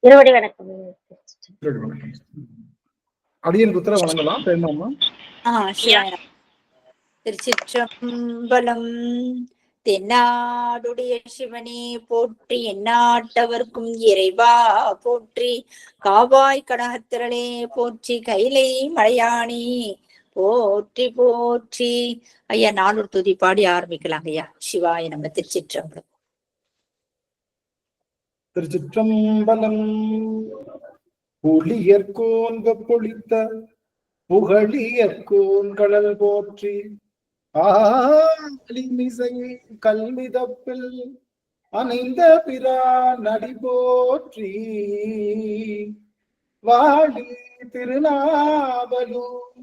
இருவடி வணக்கம். அடியன் புத்திர வணங்கலாம். பேமாமா. திருச்சிற்றம்பலம். தென்னாடுடைய சிவனே போற்றி, எந்நாட்டவர்க்கும் இறைவா போற்றி, காவாய் கடகத்திரளே போற்றி, கைலை மலையானே போற்றி போற்றி. ஐயா, நானூறு துதி பாடி ஆரம்பிக்கலாம் ஐயா. சிவாய நம்ம. திருச்சிற்றம்பலம். திருச்சிற்றம்பலம். புலியர்கோன் பொழித்த புகழியர்கோன் கடல் போற்றி, ஆலிமிசை கல்மிதப்பில் அணைந்த பிரான் நடி போற்றி, வாழி திருநாவலூர்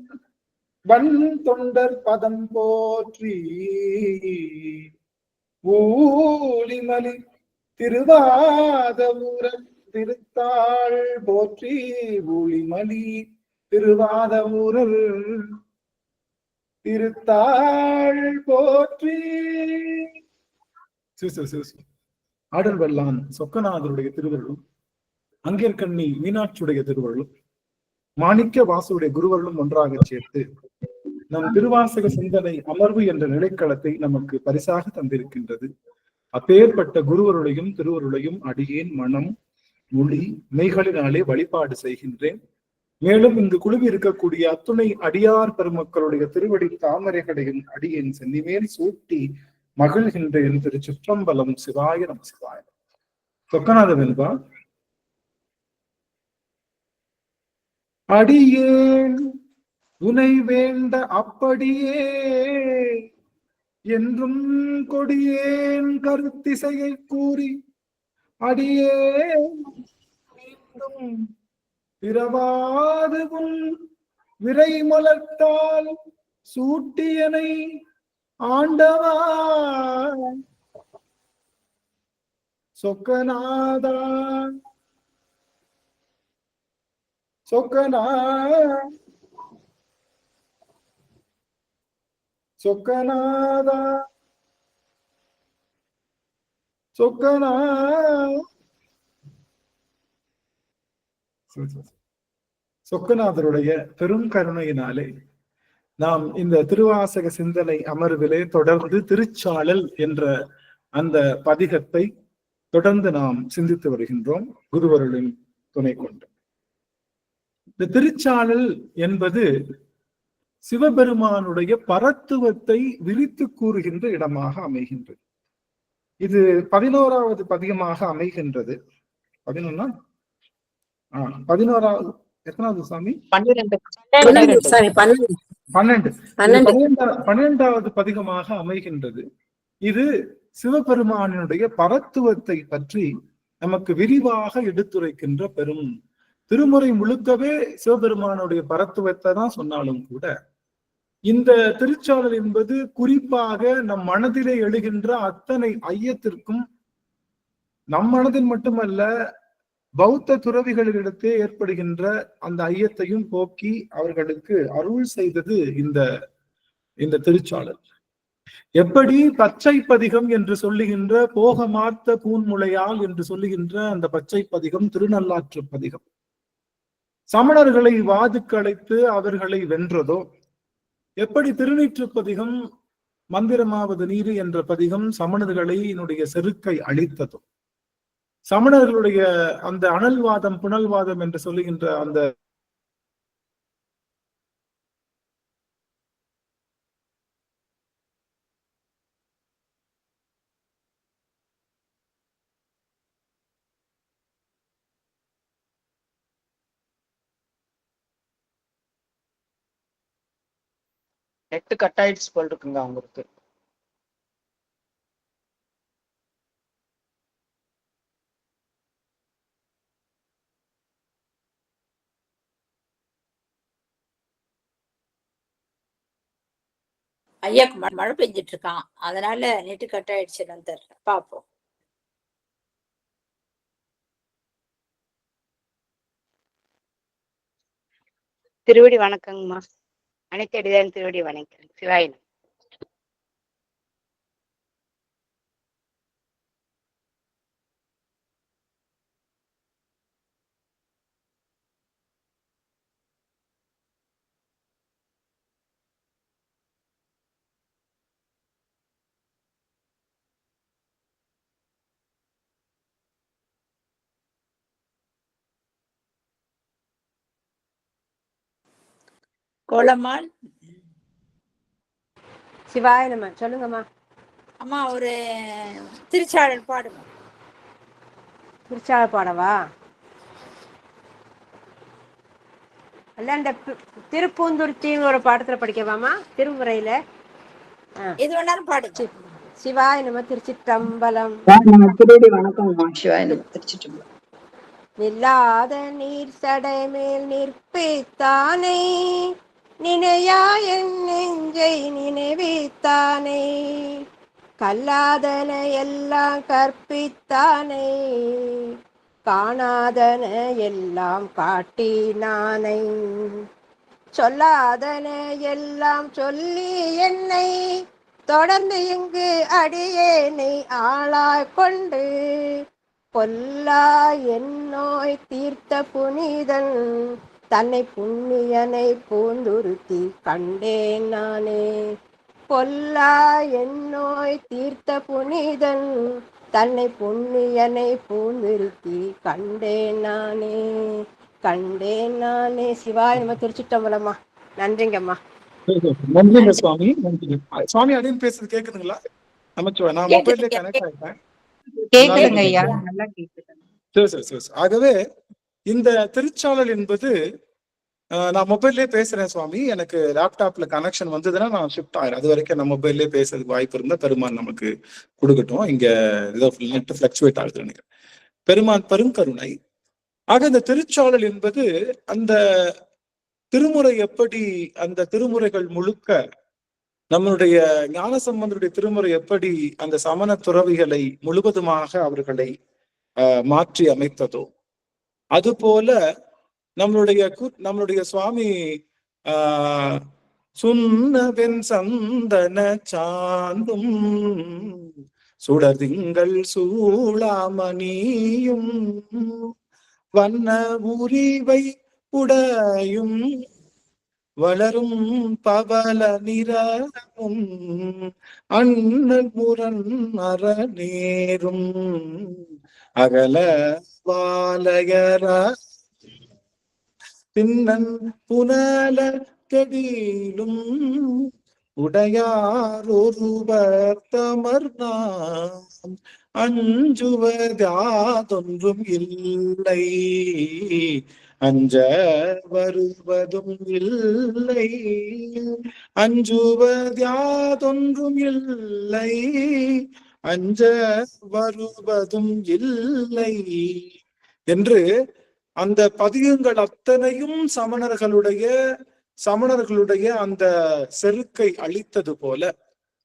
வன் தொண்டர் பதம் போற்றி, ஊழிமலி திருவாதவூரர் திருத்தாள் போற்றி, ஊழிமலி திருவாதவூரர் திருத்தாள் போற்றி. ஆடல் வெள்ளான் சொக்கநாதருடைய திருவருளும், அங்கேற்கண்ணி மீனாட்சியுடைய திருவருளும், மாணிக்க வாசுடைய குருவருளும் ஒன்றாக சேர்த்து நம் திருவாசக சிந்தனை அமர்வு என்ற நிலைக்களத்தை நமக்கு பரிசாக தந்திருக்கின்றது. அப்பேற்பட்ட குருவருளையும் திருவருளையும் அடியேன் மனம் மொழி மெய்களினாலே வழிபாடு செய்கின்றேன். மேலும் இங்கு குழுவி இருக்கக்கூடிய அத்துணை அடியார் பெருமக்களுடைய திருவடி தாமரைகளையும் அடியேன் சென்னிமேல் சூட்டி மகிழ்கின்றேன். திருச்சிற்றம்பலம். சிவாய நம சிவாய. சொக்கநாத வெல்வா. அடியேன் உனை வேண்ட அப்படியே என்றும் கொடியேன் கருத்திசையை கூறி, அடியே மீண்டும் பிறவாது உன் விரை மலர்த்தால் சூட்டியனை ஆண்டவா சொக்கநாதா சொக்கநாதா சொக்கநாதருடைய பெரும் கருணையினாலே நாம் இந்த திருவாசக சிந்தனை அமர்விலே தொடர்ந்து திருச்சாளல் என்ற அந்த பதிகத்தை தொடர்ந்து நாம் சிந்தித்து வருகின்றோம் குருவருளின் துணை கொண்டு. இந்த திருச்சாளல் என்பது சிவபெருமானுடைய பரத்துவத்தை விரித்து கூறுகின்ற இடமாக அமைகின்றது. இது 11வது பதிகமாக அமைகின்றது. 11வது எத்தனாவது சாமி? 12வது பதிகமாக அமைகின்றது. இது சிவபெருமானுடைய பரத்துவத்தை பற்றி நமக்கு விரிவாக எடுத்துரைக்கின்ற பெரும் திருமுறை. முழுக்கவே சிவபெருமானுடைய பரத்துவத்தை தான் சொன்னாலும் கூட இந்த திருச்சாளல் என்பது குறிப்பாக நம் மனதிலே எழுகின்ற அத்தனை ஐயத்திற்கும், நம் மனதில் மட்டுமல்ல பௌத்த துறவிகளிடத்தே ஏற்படுகின்ற அந்த ஐயத்தையும் போக்கி அவர்களுக்கு அருள் செய்தது இந்த திருச்சாளல். எப்படி பச்சை பதிகம் என்று சொல்லுகின்ற போகமார்த்த பூன்முளையால் என்று சொல்லுகின்ற அந்த பச்சை பதிகம் திருநள்ளாற்று பதிகம் சமணர்களை வாதுக்கு அழைத்து அவர்களை வென்றதோ, எப்படி திருநீற்று பதிகம் மந்திரமாவது நீரு என்ற பதிகம் சமணர்களை செருக்கை அழித்ததோ, சமணர்களுடைய அந்த அனல்வாதம் புனல்வாதம் என்று சொல்லுகின்ற அந்த நெட்டு கட் ஆயிடுச்சு போல் இருக்குங்க அவங்களுக்கு. ஐயா மழை பெஞ்சிட்டு இருக்கான், அதனால நெட்டு கட் ஆயிடுச்சுன்னு தெரியல. பாப்போம். திருவடி வணக்கங்கம்மா. அனைத்து அடிதான் திருவடி வணக்கம். சிவாயினம். கோலம்மாள். சிவாய நம்ம சொல்லுங்கம்மா. அம்மா ஒரு திருச்சாளர் பாடுங்க. திருச்சாள பாடவா? அல்ல அந்த திருப்பூந்துருத்தின்னு ஒரு பாடத்துல படிக்கவாமா திருமுறையில? எது வேணாலும் பாடுங்க. சிவாய நம்ம திருச்சிற்றம்பலம். திருவடி வணக்கம்மா. சிவாய நம்ம திருச்சிற்றம்பலம். நில்லாத நீர் சடை மேல் நிற்பித்தானே, நினையா என் நெஞ்சை நினைவித்தானே, கல்லாதன எல்லாம் கற்பித்தானே, காணாதன எல்லாம் காட்டினானை, சொல்லாதன எல்லாம் சொல்லி என்னை தொடர்ந்து இங்கு அடியேனை ஆளாய் கொண்டு, பொல்லா என்னோய் தீர்த்த புனிதன் தன்னை புண்ணியனை பூந்துருத்தி கண்டேன் நானே, பொல்லா என்னோய் தீர்த்த புனிதன் தன்னை புண்ணியனை பூந்துருத்தி கண்டேன் நானே, கண்டேன் நானே. சிவாய நம்ம திருச்சிட்டம்பலம்மா. நன்றிங்கம்மா. நன்றிங்க சுவாமி. நன்றிங்க சுவாமி. அப்படின்னு பேசுறது கேக்குதுங்களா? நமச்சிவாய். நான் மொபைல்ல கனெக்ட் ஆயிட்டேன். கேக்குதுங்க ஐயா, நல்லா கேக்குது. ஆகவே இந்த திருச்சாளல் என்பது நான் மொபைல்லே பேசுறேன் சுவாமி. எனக்கு லேப்டாப்ல கனெக்ஷன் வந்ததுன்னா நான் ஷிஃப்ட் ஆயிரும். அது வரைக்கும் நம்ம மொபைல்லே பேசுறதுக்கு வாய்ப்பு இருந்தா பெருமான் நமக்கு கொடுக்கட்டும். இங்க ஏதோ நெட் ஃபிளக்சுவேட் ஆகுது நினைக்கிறேன். பெருமான் பெருங்கருணை. ஆக இந்த திருச்சாளல் என்பது அந்த திருமுறை எப்படி, அந்த திருமுறைகள் முழுக்க நம்மளுடைய ஞானசம்பந்தருடைய திருமுறை எப்படி அந்த சமண துறவிகளை முழுவதுமாக அவர்களை மாற்றி அமைத்ததோ, அதுபோல நம்மளுடைய சுவாமி சுண்ணவென் சந்தன சாந்தும் சுடதிங்கள் சூளாமணியும் வண்ண உரிவை உடையும் வளரும் பவல நிறமும் அண்ணல் முரண் அறநேரும் அகல வாலயர பின்னன் புனல கெடிலும் உடையார் ஒருவர் தமர்நாம் அஞ்சுவதாதொன்றும் இல்லை, அஞ்ச வருவதும் இல்லை, அஞ்சுவதாதொன்றும் இல்லை, அஞ்ச வருவதும் இல்லை என்று அந்த பதிகங்கள் அத்தனையும் சமணர்களுடைய அந்த செருக்கை அழித்தது போல,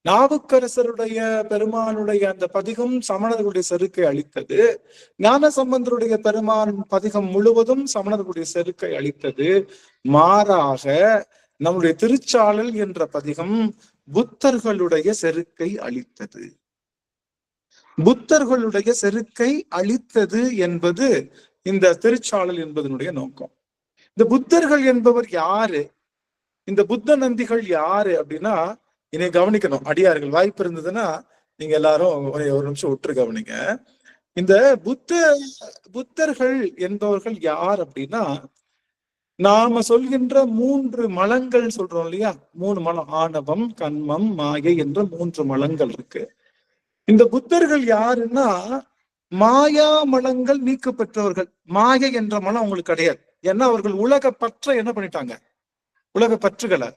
நாவுக்கரசருடைய பெருமானுடைய அந்த பதிகம் சமணர்களுடைய செருக்கை அழித்தது. ஞானசம்பந்தருடைய பெருமான் பதிகம் முழுவதும் சமணர்களுடைய செருக்கை அழித்தது. மாறாக நம்முடைய திருச்சாளல் என்ற பதிகம் புத்தர்களுடைய செருக்கை அழித்தது. புத்தர்களுடைய செருக்கை அழித்தது என்பது இந்த திருச்சாளல் என்பதனுடைய நோக்கம். இந்த புத்தர்கள் என்பவர் யாரு? இந்த புத்த நந்திகள் யாரு அப்படின்னா, இனி கவனிக்கணும் அடியார்கள். வாய்ப்பு இருந்ததுன்னா நீங்க எல்லாரும் ஒரு நிமிஷம் விட்டு கவனிங்க. இந்த புத்தர்கள் என்பவர்கள் யார் அப்படின்னா, நாம சொல்கின்ற 3 மலங்கள் சொல்றோம் இல்லையா? 3 மலம், ஆணவம், கன்மம், மாயை என்ற 3 மலங்கள் இருக்கு. இந்த புத்தர்கள் யாருன்னா, மாயா மலங்கள் நீக்க பெற்றவர்கள். மாயை என்ற மலம் அவங்களுக்கு கிடையாது. ஏன்னா அவர்கள் உலக பற்ற என்ன பண்ணிட்டாங்க? உலக பற்றுகளை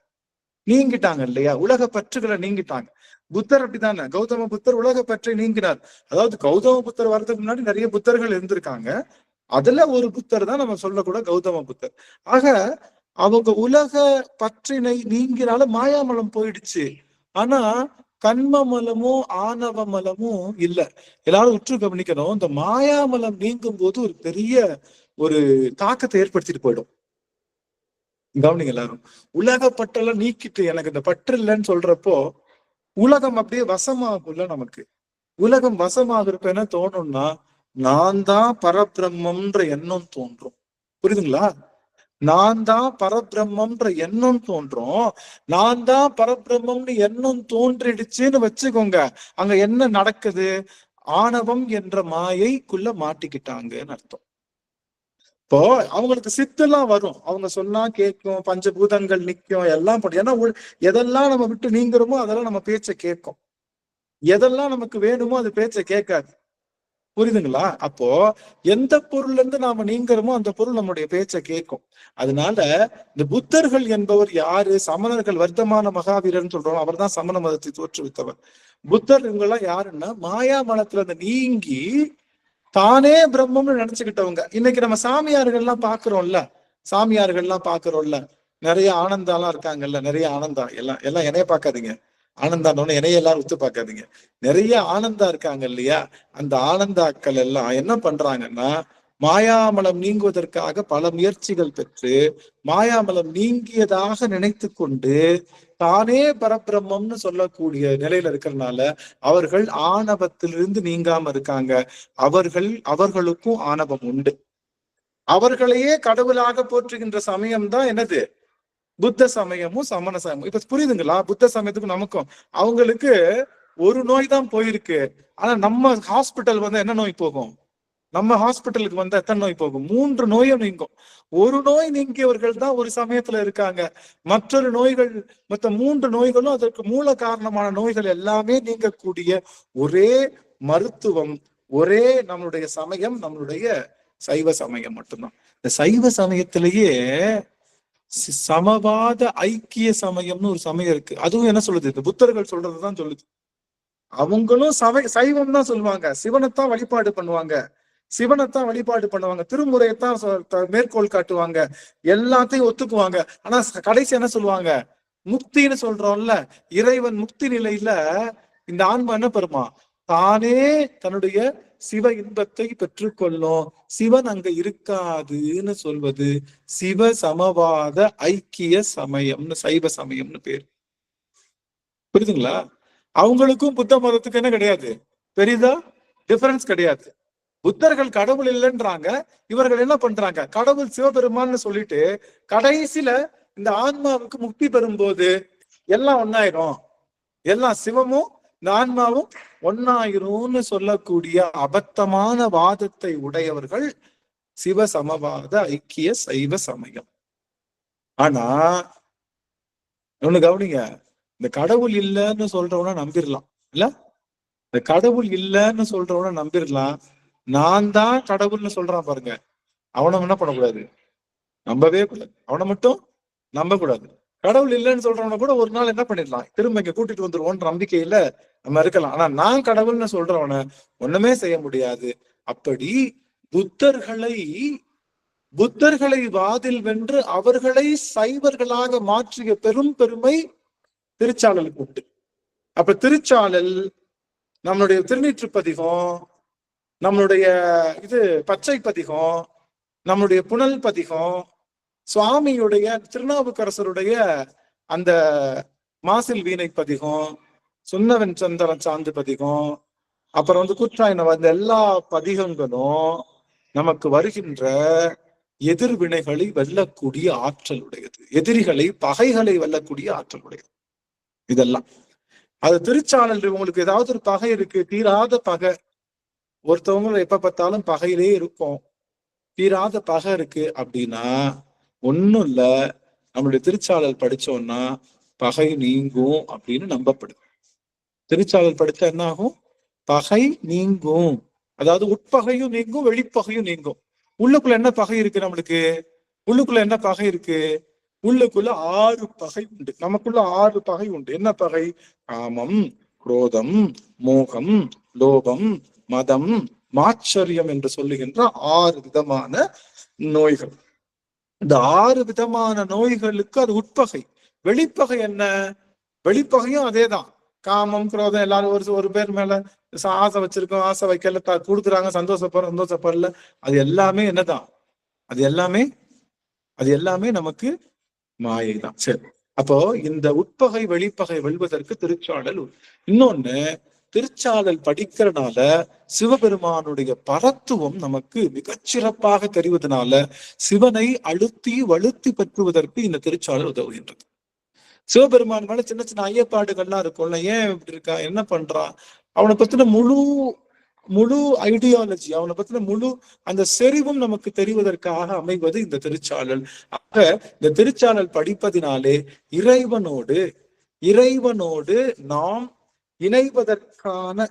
நீங்கிட்டாங்க இல்லையா? உலக பற்றுகளை நீங்கிட்டாங்க. புத்தர் அப்படித்தானே. கௌதம புத்தர் உலக பற்றை நீங்கினார். அதாவது கௌதம புத்தர் வர்றதுக்கு முன்னாடி நிறைய புத்தர்கள் இருந்திருக்காங்க. அதுல ஒரு புத்தர் தான் நம்ம சொல்லக்கூட கௌதம புத்தர். ஆக அவங்க உலக பற்றினை நீங்கினால மாயாமலம் போயிடுச்சு. ஆனா கண்ம மலமும் ஆணவ மலமும் இல்ல. எல்லாரும் உற்று கவனிக்கணும். இந்த மாயாமலம் நீங்கும் போது ஒரு பெரிய ஒரு தாக்கத்தை ஏற்படுத்திட்டு போயிடும். கவனிங்க எல்லாரும். உலக பற்றெல்லாம் நீக்கிட்டு எனக்கு இந்த பற்று இல்லைன்னு சொல்றப்போ உலகம் அப்படியே வசமாகும்ல. நமக்கு உலகம் வசமாகிறப்ப என்ன தோணும்னா, நான் தான் பரபிரம்மன்ற எண்ணம் தோன்றும். புரியுதுங்களா? நான் தான் பரபிரம்மன்ற எண்ணம் தோன்றும். நான் தான் பரபிரம்மம்னு எண்ணம் தோன்றிடுச்சுன்னு வச்சுக்கோங்க, அங்க என்ன நடக்குது? ஆணவம் என்ற மாயைக்குள்ள மாட்டிக்கிட்டாங்கன்னு அர்த்தம். இப்போ அவங்களுக்கு சித்தெல்லாம் வரும், அவங்க சொன்னா கேட்கும், பஞ்சபூதங்கள் நிக்கும், எல்லாம் பண்ணும். ஏன்னா எதெல்லாம் நம்ம விட்டு நீங்கிறோமோ அதெல்லாம் நம்ம பேச்சை கேட்கும், எதெல்லாம் நமக்கு வேணுமோ அது பேச்சை கேட்காது. புரியுதுங்களா? அப்போ எந்த பொருள்ல இருந்து நாம நீங்கிறோமோ அந்த பொருள் நம்முடைய பேச்சை கேட்கும். அதனால இந்த புத்தர்கள் என்பவர் யாரு? சமணர்கள், வர்த்தமான மகாவீரர்னு சொல்றோம், அவர் தான் சமண மதத்தை தோற்றுவித்தவர். புத்தர் இவங்கெல்லாம் யாருன்னா மாயா மனத்துல இருந்து நீங்கி தானே பிரம்மம்னு நினைச்சுக்கிட்டவங்க. இன்னைக்கு நம்ம சாமியார்கள்லாம் பாக்குறோம்ல, நிறைய ஆனந்தாலாம் இருக்காங்கல்ல, நிறைய ஆனந்தா, எல்லாம் என்னைய பார்க்காதீங்க, ஆனந்தான்னு என்னைய எல்லாரும் ஒத்து பார்க்காதீங்க. நிறைய ஆனந்தா இருக்காங்க இல்லையா? அந்த ஆனந்தாக்கள் எல்லாம் என்ன பண்றாங்கன்னா, மாயாமலம் நீங்குவதற்காக பல முயற்சிகள் பெற்று மாயாமலம் நீங்கியதாக நினைத்து கொண்டு தானே பரபிரம்மம்னு சொல்லக்கூடிய நிலையில இருக்கிறதுனால அவர்கள் ஆணவத்திலிருந்து நீங்காம இருக்காங்க. அவர்களுக்கும் ஆணவம் உண்டு. அவர்களையே கடவுளாக போற்றுகின்ற சமயம் தான் என்னது? புத்த சமயமும் சமண சமயமும். இப்ப புரியுதுங்களா? புத்த சமயத்துக்கும் நமக்கும் அவங்களுக்கு ஒரு நோய் தான் போயிருக்கு. ஆனா நம்ம ஹாஸ்பிட்டல் வந்து என்ன நோய் போகும்? நம்ம ஹாஸ்பிட்டலுக்கு வந்து எத்தனை நோய் போகும்? 3 நோயும் நீங்கும். ஒரு நோய் நீங்கியவர்கள் தான் ஒரு சமயத்துல இருக்காங்க. மற்றொரு நோய்கள், மற்ற 3 நோய்களும் அதற்கு மூல காரணமான நோய்கள் எல்லாமே நீங்கக்கூடிய ஒரே மருத்துவம், ஒரே நம்மளுடைய சமயம், நம்மளுடைய சைவ சமயம் மட்டும்தான். இந்த சைவ சமயத்திலேயே சமவாத ஐக்கிய சமயம்னு ஒரு சமயம் இருக்கு. அதுவும் என்ன சொல்லுது? இந்த புத்தர்கள் சொல்றதுதான் சொல்லுது. அவங்களும் சைவம் தான் சொல்லுவாங்க, சிவனைத்தான் வழிபாடு பண்ணுவாங்க, திருமுறையத்தான் மேற்கோள் காட்டுவாங்க, எல்லாத்தையும் ஒத்துக்குவாங்க. ஆனா கடைசி என்ன சொல்லுவாங்க? முக்தின்னு சொல்றோம்ல, இறைவன் முக்தி நிலையில இந்த ஆன்மா என்ன பெறுமா? தானே தன்னுடைய சிவ இன்பத்தை பெற்றுக்கொள்ளும், சிவன் அங்க இருக்காதுன்னு சொல்வது சிவ சமவாத ஐக்கிய சமயம்னு, சைவ சமயம்னு பேர். புரியுதுங்களா? அவங்களுக்கும் புத்த மதத்துக்கு என்ன கிடையாது, பெரிதா டிஃபரன்ஸ் கிடையாது. புத்தர்கள் கடவுள் இல்லைன்றாங்க, இவர்கள் என்ன பண்றாங்க? கடவுள் சிவபெருமான்னு சொல்லிட்டு கடைசியில இந்த ஆன்மாவுக்கு முக்தி பெறும்போது எல்லாம் ஒன்னாயிரும், எல்லாம் சிவமும் இந்த ஆன்மாவும் ஒன்னாயிரும்னு சொல்லக்கூடிய அபத்தமான வாதத்தை உடையவர்கள் சிவ சமவாத ஐக்கிய சைவ சமயம். ஆனா ஒண்ணு கவனிங்க, இந்த கடவுள் இல்லைன்னு சொல்றவன நம்பிடலாம் இல்ல, இந்த கடவுள் இல்லைன்னு சொல்றவன நம்பிடலாம். நான் தான் கடவுள்னு சொல்றான் பாருங்க, அவனை என்ன பண்ணக்கூடாது? நம்பவே கூடாது. அவனை மட்டும் நம்ப கூடாது. கடவுள் இல்லைன்னு சொல்றவன கூட ஒரு நாள் என்ன பண்ணிடலாம், திரும்ப இங்க கூட்டிட்டு வந்துருவோன்ற நம்பிக்கையில நம்ம இருக்கலாம். ஆனா நான் கடவுள்னு சொல்றவன ஒண்ணுமே செய்ய முடியாது. அப்படி புத்தர்களை வாதில் வென்று அவர்களை சைவர்களாக மாற்றிய பெரும் பெருமை திருச்சாளலுக்கு உண்டு. அப்ப திருச்சாளல், நம்மளுடைய திருநீற்று பதிகம், நம்மளுடைய பச்சை பதிகம், நம்மளுடைய புனல் பதிகம், சுவாமியுடைய திருநாவுக்கரசருடைய அந்த மாசில் வீணை பதிகம், சுண்ணவன் சந்தரன் சாந்து பதிகம், அப்புறம் கூற்றாயின, அந்த எல்லா பதிகங்களும் நமக்கு வருகின்ற எதிர்வினைகளை வெல்லக்கூடிய ஆற்றல் உடையது, எதிரிகளை பகைகளை வெல்லக்கூடிய ஆற்றல் உடையது. இதெல்லாம் அது திருச்சாளல். உங்களுக்கு ஏதாவது ஒரு பகை இருக்கு, தீராத பகை, ஒருத்தவங்க எப்ப பார்த்தாலும் பகையிலே இருக்கும், தீராத பகை இருக்கு அப்படின்னா ஒன்னும் இல்ல, நம்மளுடைய திருச்சாளல் படிச்சோம்னா பகை நீங்கும் அப்படின்னு நம்பப்படுது. திருச்சாளல் படிச்சா என்ன ஆகும்? பகை நீங்கும். அதாவது உட்பகையும் நீங்கும், வெளிப்பகையும் நீங்கும். உள்ளுக்குள்ள என்ன பகை இருக்கு? நம்மளுக்கு உள்ளுக்குள்ள என்ன பகை இருக்கு? உள்ளுக்குள்ள 6 பகை உண்டு. நமக்குள்ள 6 பகை உண்டு. என்ன பகை? காமம், குரோதம், மோகம், லோபம், மதம், மாச்சரியம் என்று சொல்லுகின்ற 6 விதமான நோய்கள். இந்த 6 விதமான நோய்களுக்கு அது உட்பகை. வெளிப்பகை என்ன? வெளிப்பகையும் அதேதான். காமம், குரோதம், எல்லாரும் ஒரு பேர் மேல ஆசை வச்சிருக்கோம், ஆசை வைக்கல, கொடுக்குறாங்க, சந்தோஷப்படல, அது எல்லாமே என்னதான்? அது எல்லாமே நமக்கு மாயை தான். சரி, அப்போ இந்த உட்பகை வெளிப்பகை வெல்வதற்கு திருச்சாளல். இன்னொன்னு, திருச்சாளல் படிக்கிறதுனால சிவபெருமானுடைய பரத்துவம் நமக்கு மிகச்சிறப்பாக தெரிவதனால சிவனை அழுத்தி வலுத்தி பெற்றுவதற்கு இந்த திருச்சாளல் உதவுகின்றது. சிவபெருமான் மேல சின்ன சின்ன ஐயப்பாடுகள்லாம் இருக்கும்ல, ஏன் இப்படி இருக்கா, என்ன பண்றான், அவனை பத்தின முழு முழு ஐடியாலஜி, அவனை பத்தின முழு அந்த செறிவும் நமக்கு தெரிவதற்காக அமைவது இந்த திருச்சாளல். ஆக இந்த திருச்சாளல் படிப்பதினாலே இறைவனோடு நாம் இணைவதற்கான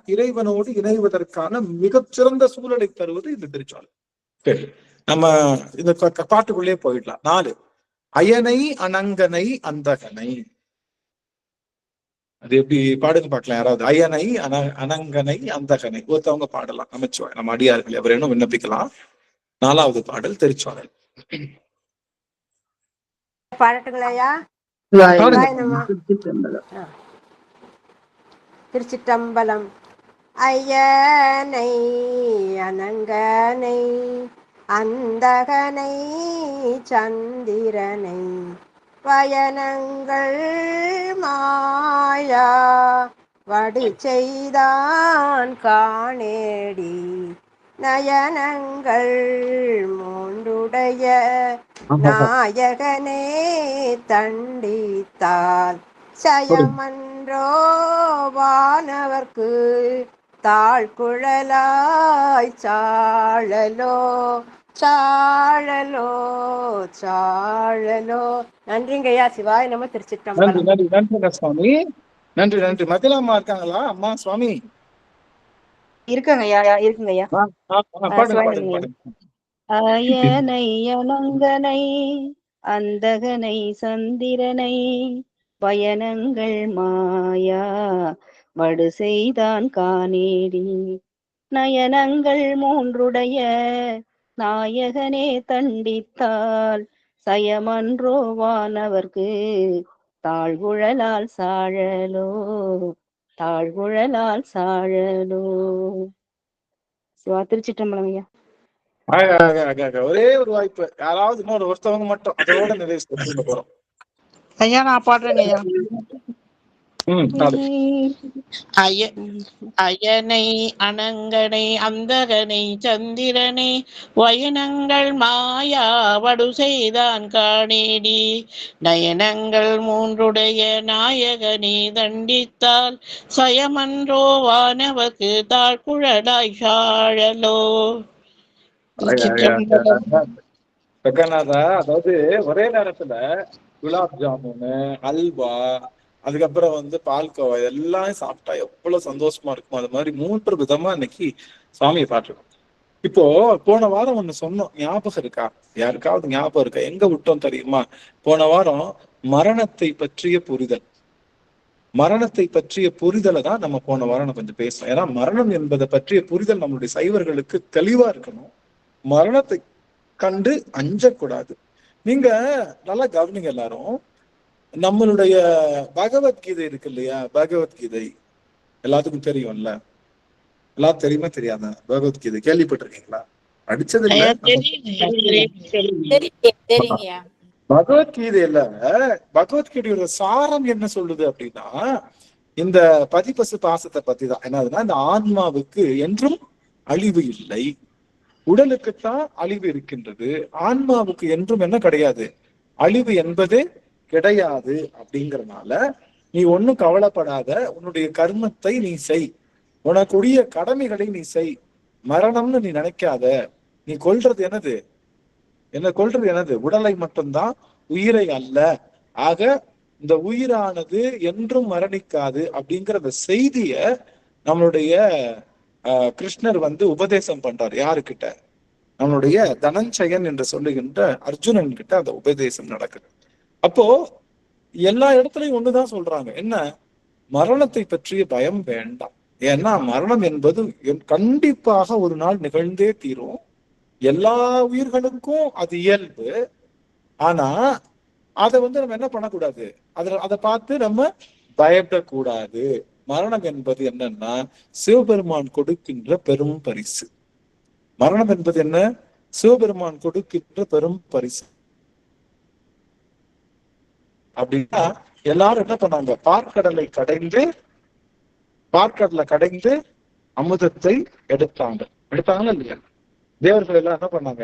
மிகச்சிறந்த சூழலை தருவது இந்த திருச்சாளல். சரி, நம்ம இந்த பாட்டுக்குள்ளே போயிடலாம். 4 அயனை அனங்கனை அந்தகனை. அது எப்படி பாடுங்க பார்க்கலாம் யாராவது. அயனை அனங்கனை அந்தகனை ஒருத்தவங்க பாடலாம். நமச்சிவாய், நம்ம அடியார்கள் எவரேனும் விண்ணப்பிக்கலாம். 4வது பாடல் திருச்சாளல். பாடட்டுங்களையா? திருச்சிற்றம்பலம். ஐயனை அனங்கனை அந்தகனை சந்திரனை வயனங்கள் மாயா வடு செய்தான் காணேடி நயனங்கள் மூன்றுடைய நாயகனே தண்டித்தால் சயமன்றோ வானவர்க்கு தாழ்குழலாய் சாழலோ சாழலோ சாழலோ. நன்றிங்கய்யா. சிவாய் நம்ம திருச்சிற்றம்பலம். நன்றி சுவாமி. நன்றி. மதிலாமா இருக்காங்களா? அம்மா சுவாமி இருக்குங்கய்யா. அயனை அனங்கனை அந்தகனை சந்திரனை பயணங்கள் மாயா வடு செய்தான் காணேடி நயனங்கள் மூன்றுடைய நாயகனே தண்டித்தால் சயமன்றோ வானவர்க்கு தாழ்குழலால் சாழலோ தாழ்குழலால் சாழலோ. சிவா திருச்சிற்றம்பலம் ஐயா. ஒரே ஒரு வாய்ப்பு, யாராவது ஒருத்தவங்க மட்டும் அதோட நிறைவு போறோம். ஐயா நான் பாடுறேங்க ஐயா. அயனை அனங்கனை அந்தகனை சந்திரனை வயனங்கள் மாயா வடு செய்தான் காணேடி நயனங்கள் மூன்றுடைய நாயகனே தண்டித்தால் சயமன்றோ வானவர்க்கு தாழ்குழலாய் சாழலோ. அதாவது ஒரே நேரத்துல குலாப் ஜாமுன், அல்வா, அதுக்கப்புறம் பால்கோவா இதெல்லாம் சாப்பிட்டா எவ்வளவு சந்தோஷமா இருக்கும். அது மாதிரி 3 விதமா இன்னைக்கு சுவாமியை பாத்துருக்கோம். இப்போ போன வாரம் ஒண்ணு சொன்னோம், ஞாபகம் இருக்கா? யாருக்காவது ஞாபகம் இருக்கா? எங்க விட்டோம் தெரியுமா? போன வாரம் மரணத்தை பற்றிய புரிதலை தான் நம்ம போன வாரம் கொஞ்சம் பேசணும். ஏன்னா மரணம் என்பதை பற்றிய புரிதல் நம்மளுடைய சைவர்களுக்கு தெளிவா இருக்கணும். மரணத்தை கண்டு அஞ்சக்கூடாது. நீங்க நல்லா கவனிங்க எல்லாரும். நம்மளுடைய பகவத்கீதை இருக்கு இல்லையா? பகவத்கீதை எல்லாத்துக்கும் தெரியும்ல? எல்லாரும் தெரியுமா தெரியாதா? பகவத்கீதை கேள்விப்பட்டிருக்கீங்களா? அடிச்சது இல்ல. பகவத்கீதையோட சாரம் என்ன சொல்லுது அப்படின்னா, இந்த பதிபசு பாசத்தை பத்தி தான். என்னதுன்னா, இந்த ஆன்மாவுக்கு என்றும் அழிவு இல்லை, உடலுக்குத்தான் அழிவு இருக்கின்றது, ஆன்மாவுக்கு என்றும் என்ன கிடையாது, அழிவு என்பதே கிடையாது. அப்படிங்கறதுனால நீ ஒன்னும் கவலைப்படாத, உன்னுடைய கர்மத்தை நீ செய், உனக்குரிய கடமைகளை நீ செய், மரணம்னு நீ நினைக்காத. நீ கொல்றது என்னது உடலை மட்டும்தான், உயிரை அல்ல. ஆக இந்த உயிரானது என்றும் மரணிக்காது அப்படிங்கிற அந்த செய்திய நம்மளுடைய கிருஷ்ணர் உபதேசம் பண்றார். யாருக்கிட்ட? நம்மளுடைய தனஞ்சயன் என்று சொல்லுகின்ற அர்ஜுனன் கிட்ட அந்த உபதேசம் நடக்குது. அப்போ எல்லா இடத்துலயும் ஒண்ணுதான் சொல்றாங்க, என்ன? மரணத்தை பற்றிய பயம் வேண்டாம். ஏன்னா மரணம் என்பது கண்டிப்பாக ஒரு நாள் நிகழ்ந்தே தீரும். எல்லா உயிர்களுக்கும் அது இயல்பு. ஆனா அதை நம்ம என்ன பண்ணக்கூடாது, அதை பார்த்து நம்ம பயப்படக்கூடாது. மரணம் என்பது என்னன்னா சிவபெருமான் கொடுக்கின்ற பெரும் பரிசு. மரணம் என்பது என்ன? சிவபெருமான் கொடுக்கின்ற பெரும் பரிசு. அப்படின்னா எல்லாரும் என்ன பண்ணாங்க? பார்க்கடலை கடைந்து அமுதத்தை எடுத்தாங்களா இல்லையா? தேவர்கள் எல்லாம் என்ன பண்ணாங்க?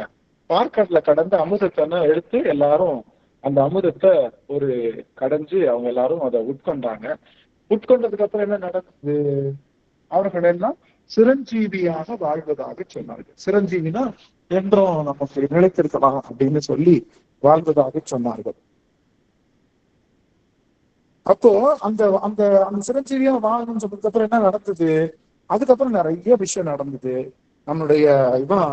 பார்க்கடலை கடந்து அமுதத்தை எடுத்து எல்லாரும் அந்த அமுதத்தை ஒரு கடைஞ்சு அவங்க எல்லாரும் அதை உட்கொண்டாங்க. உட்கொண்டதுக்கு அப்புறம் என்ன நடக்குது? அவர்கள் எல்லாம் சிரஞ்சீவியாக வாழ்வதாக சொன்னார்கள். சிரஞ்சீவினா என்றும் நமக்கு நிலைத்திருக்கலாம் அப்படின்னு சொல்லி வாழ்வதாக சொன்னார்கள். அப்போ அந்த அந்த அந்த சிரஞ்சீவியா வாழணும்னு சொன்னதுக்கு அப்புறம் என்ன நடந்தது? அதுக்கப்புறம் நிறைய விஷயம் நடந்தது. நம்மளுடைய இவன்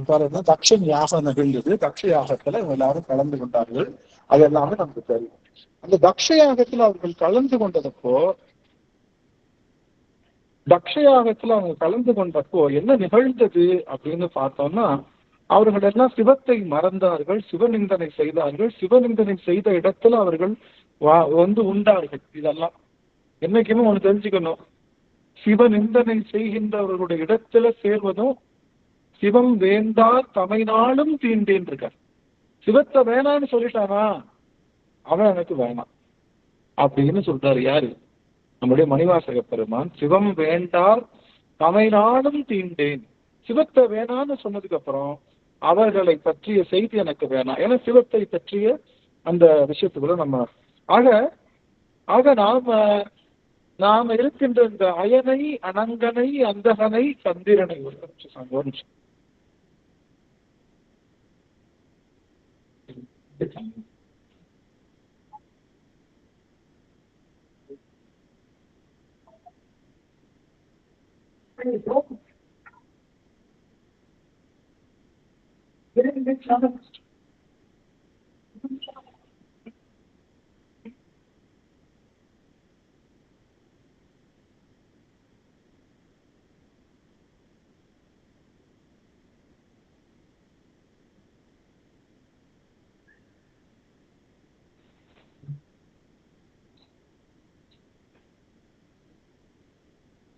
பாருங்க, தக்ஷன் யாகம் நிகழ்ந்தது. தக்ஷ யாகத்துல இவங்க எல்லாரும் கலந்து கொண்டார்கள். அது எல்லாமே நமக்கு தெரியும். அந்த தக்ஷ யாகத்துல அவர்கள் கலந்து கொண்டதப்போ என்ன நிகழ்ந்தது அப்படின்னு பார்த்தோம்னா, அவர்கள் எல்லாம் சிவத்தை மறந்தார்கள், சிவநிந்தனை செய்தார்கள். சிவநிந்தனை செய்த இடத்துல அவர்கள் உண்டார்கள். இதெல்லாம் என்னைக்குமே ஒண்ணு தெரிஞ்சுக்கணும், சிவநிந்தனை செய்கின்றவர்களுடைய இடத்துல சேர்வதும் சிவம் வேண்டார் தமைநாளும் தீண்டேன் இருக்கார். சிவத்தை வேணான்னு சொல்லிட்டானா அவன் எனக்கு வேணாம் அப்படின்னு சொல்றாரு. யாரு? நம்முடைய மணிவாசக பெருமான். சிவம் வேண்டார் தமைநாளும் தீண்டேன். சிவத்தை வேணான்னு சொன்னதுக்கு அப்புறம் அவர்களை பற்றிய செய்தி எனக்கு வேணாம். ஏன்னா சிவத்தை பற்றிய அந்த விஷயத்துக்குள்ள நம்ம ஆக நாம இருக்கின்ற இந்த அயனை, அனங்கனை, அந்தகனை, சந்திரனை ஒரு நிமிஷம்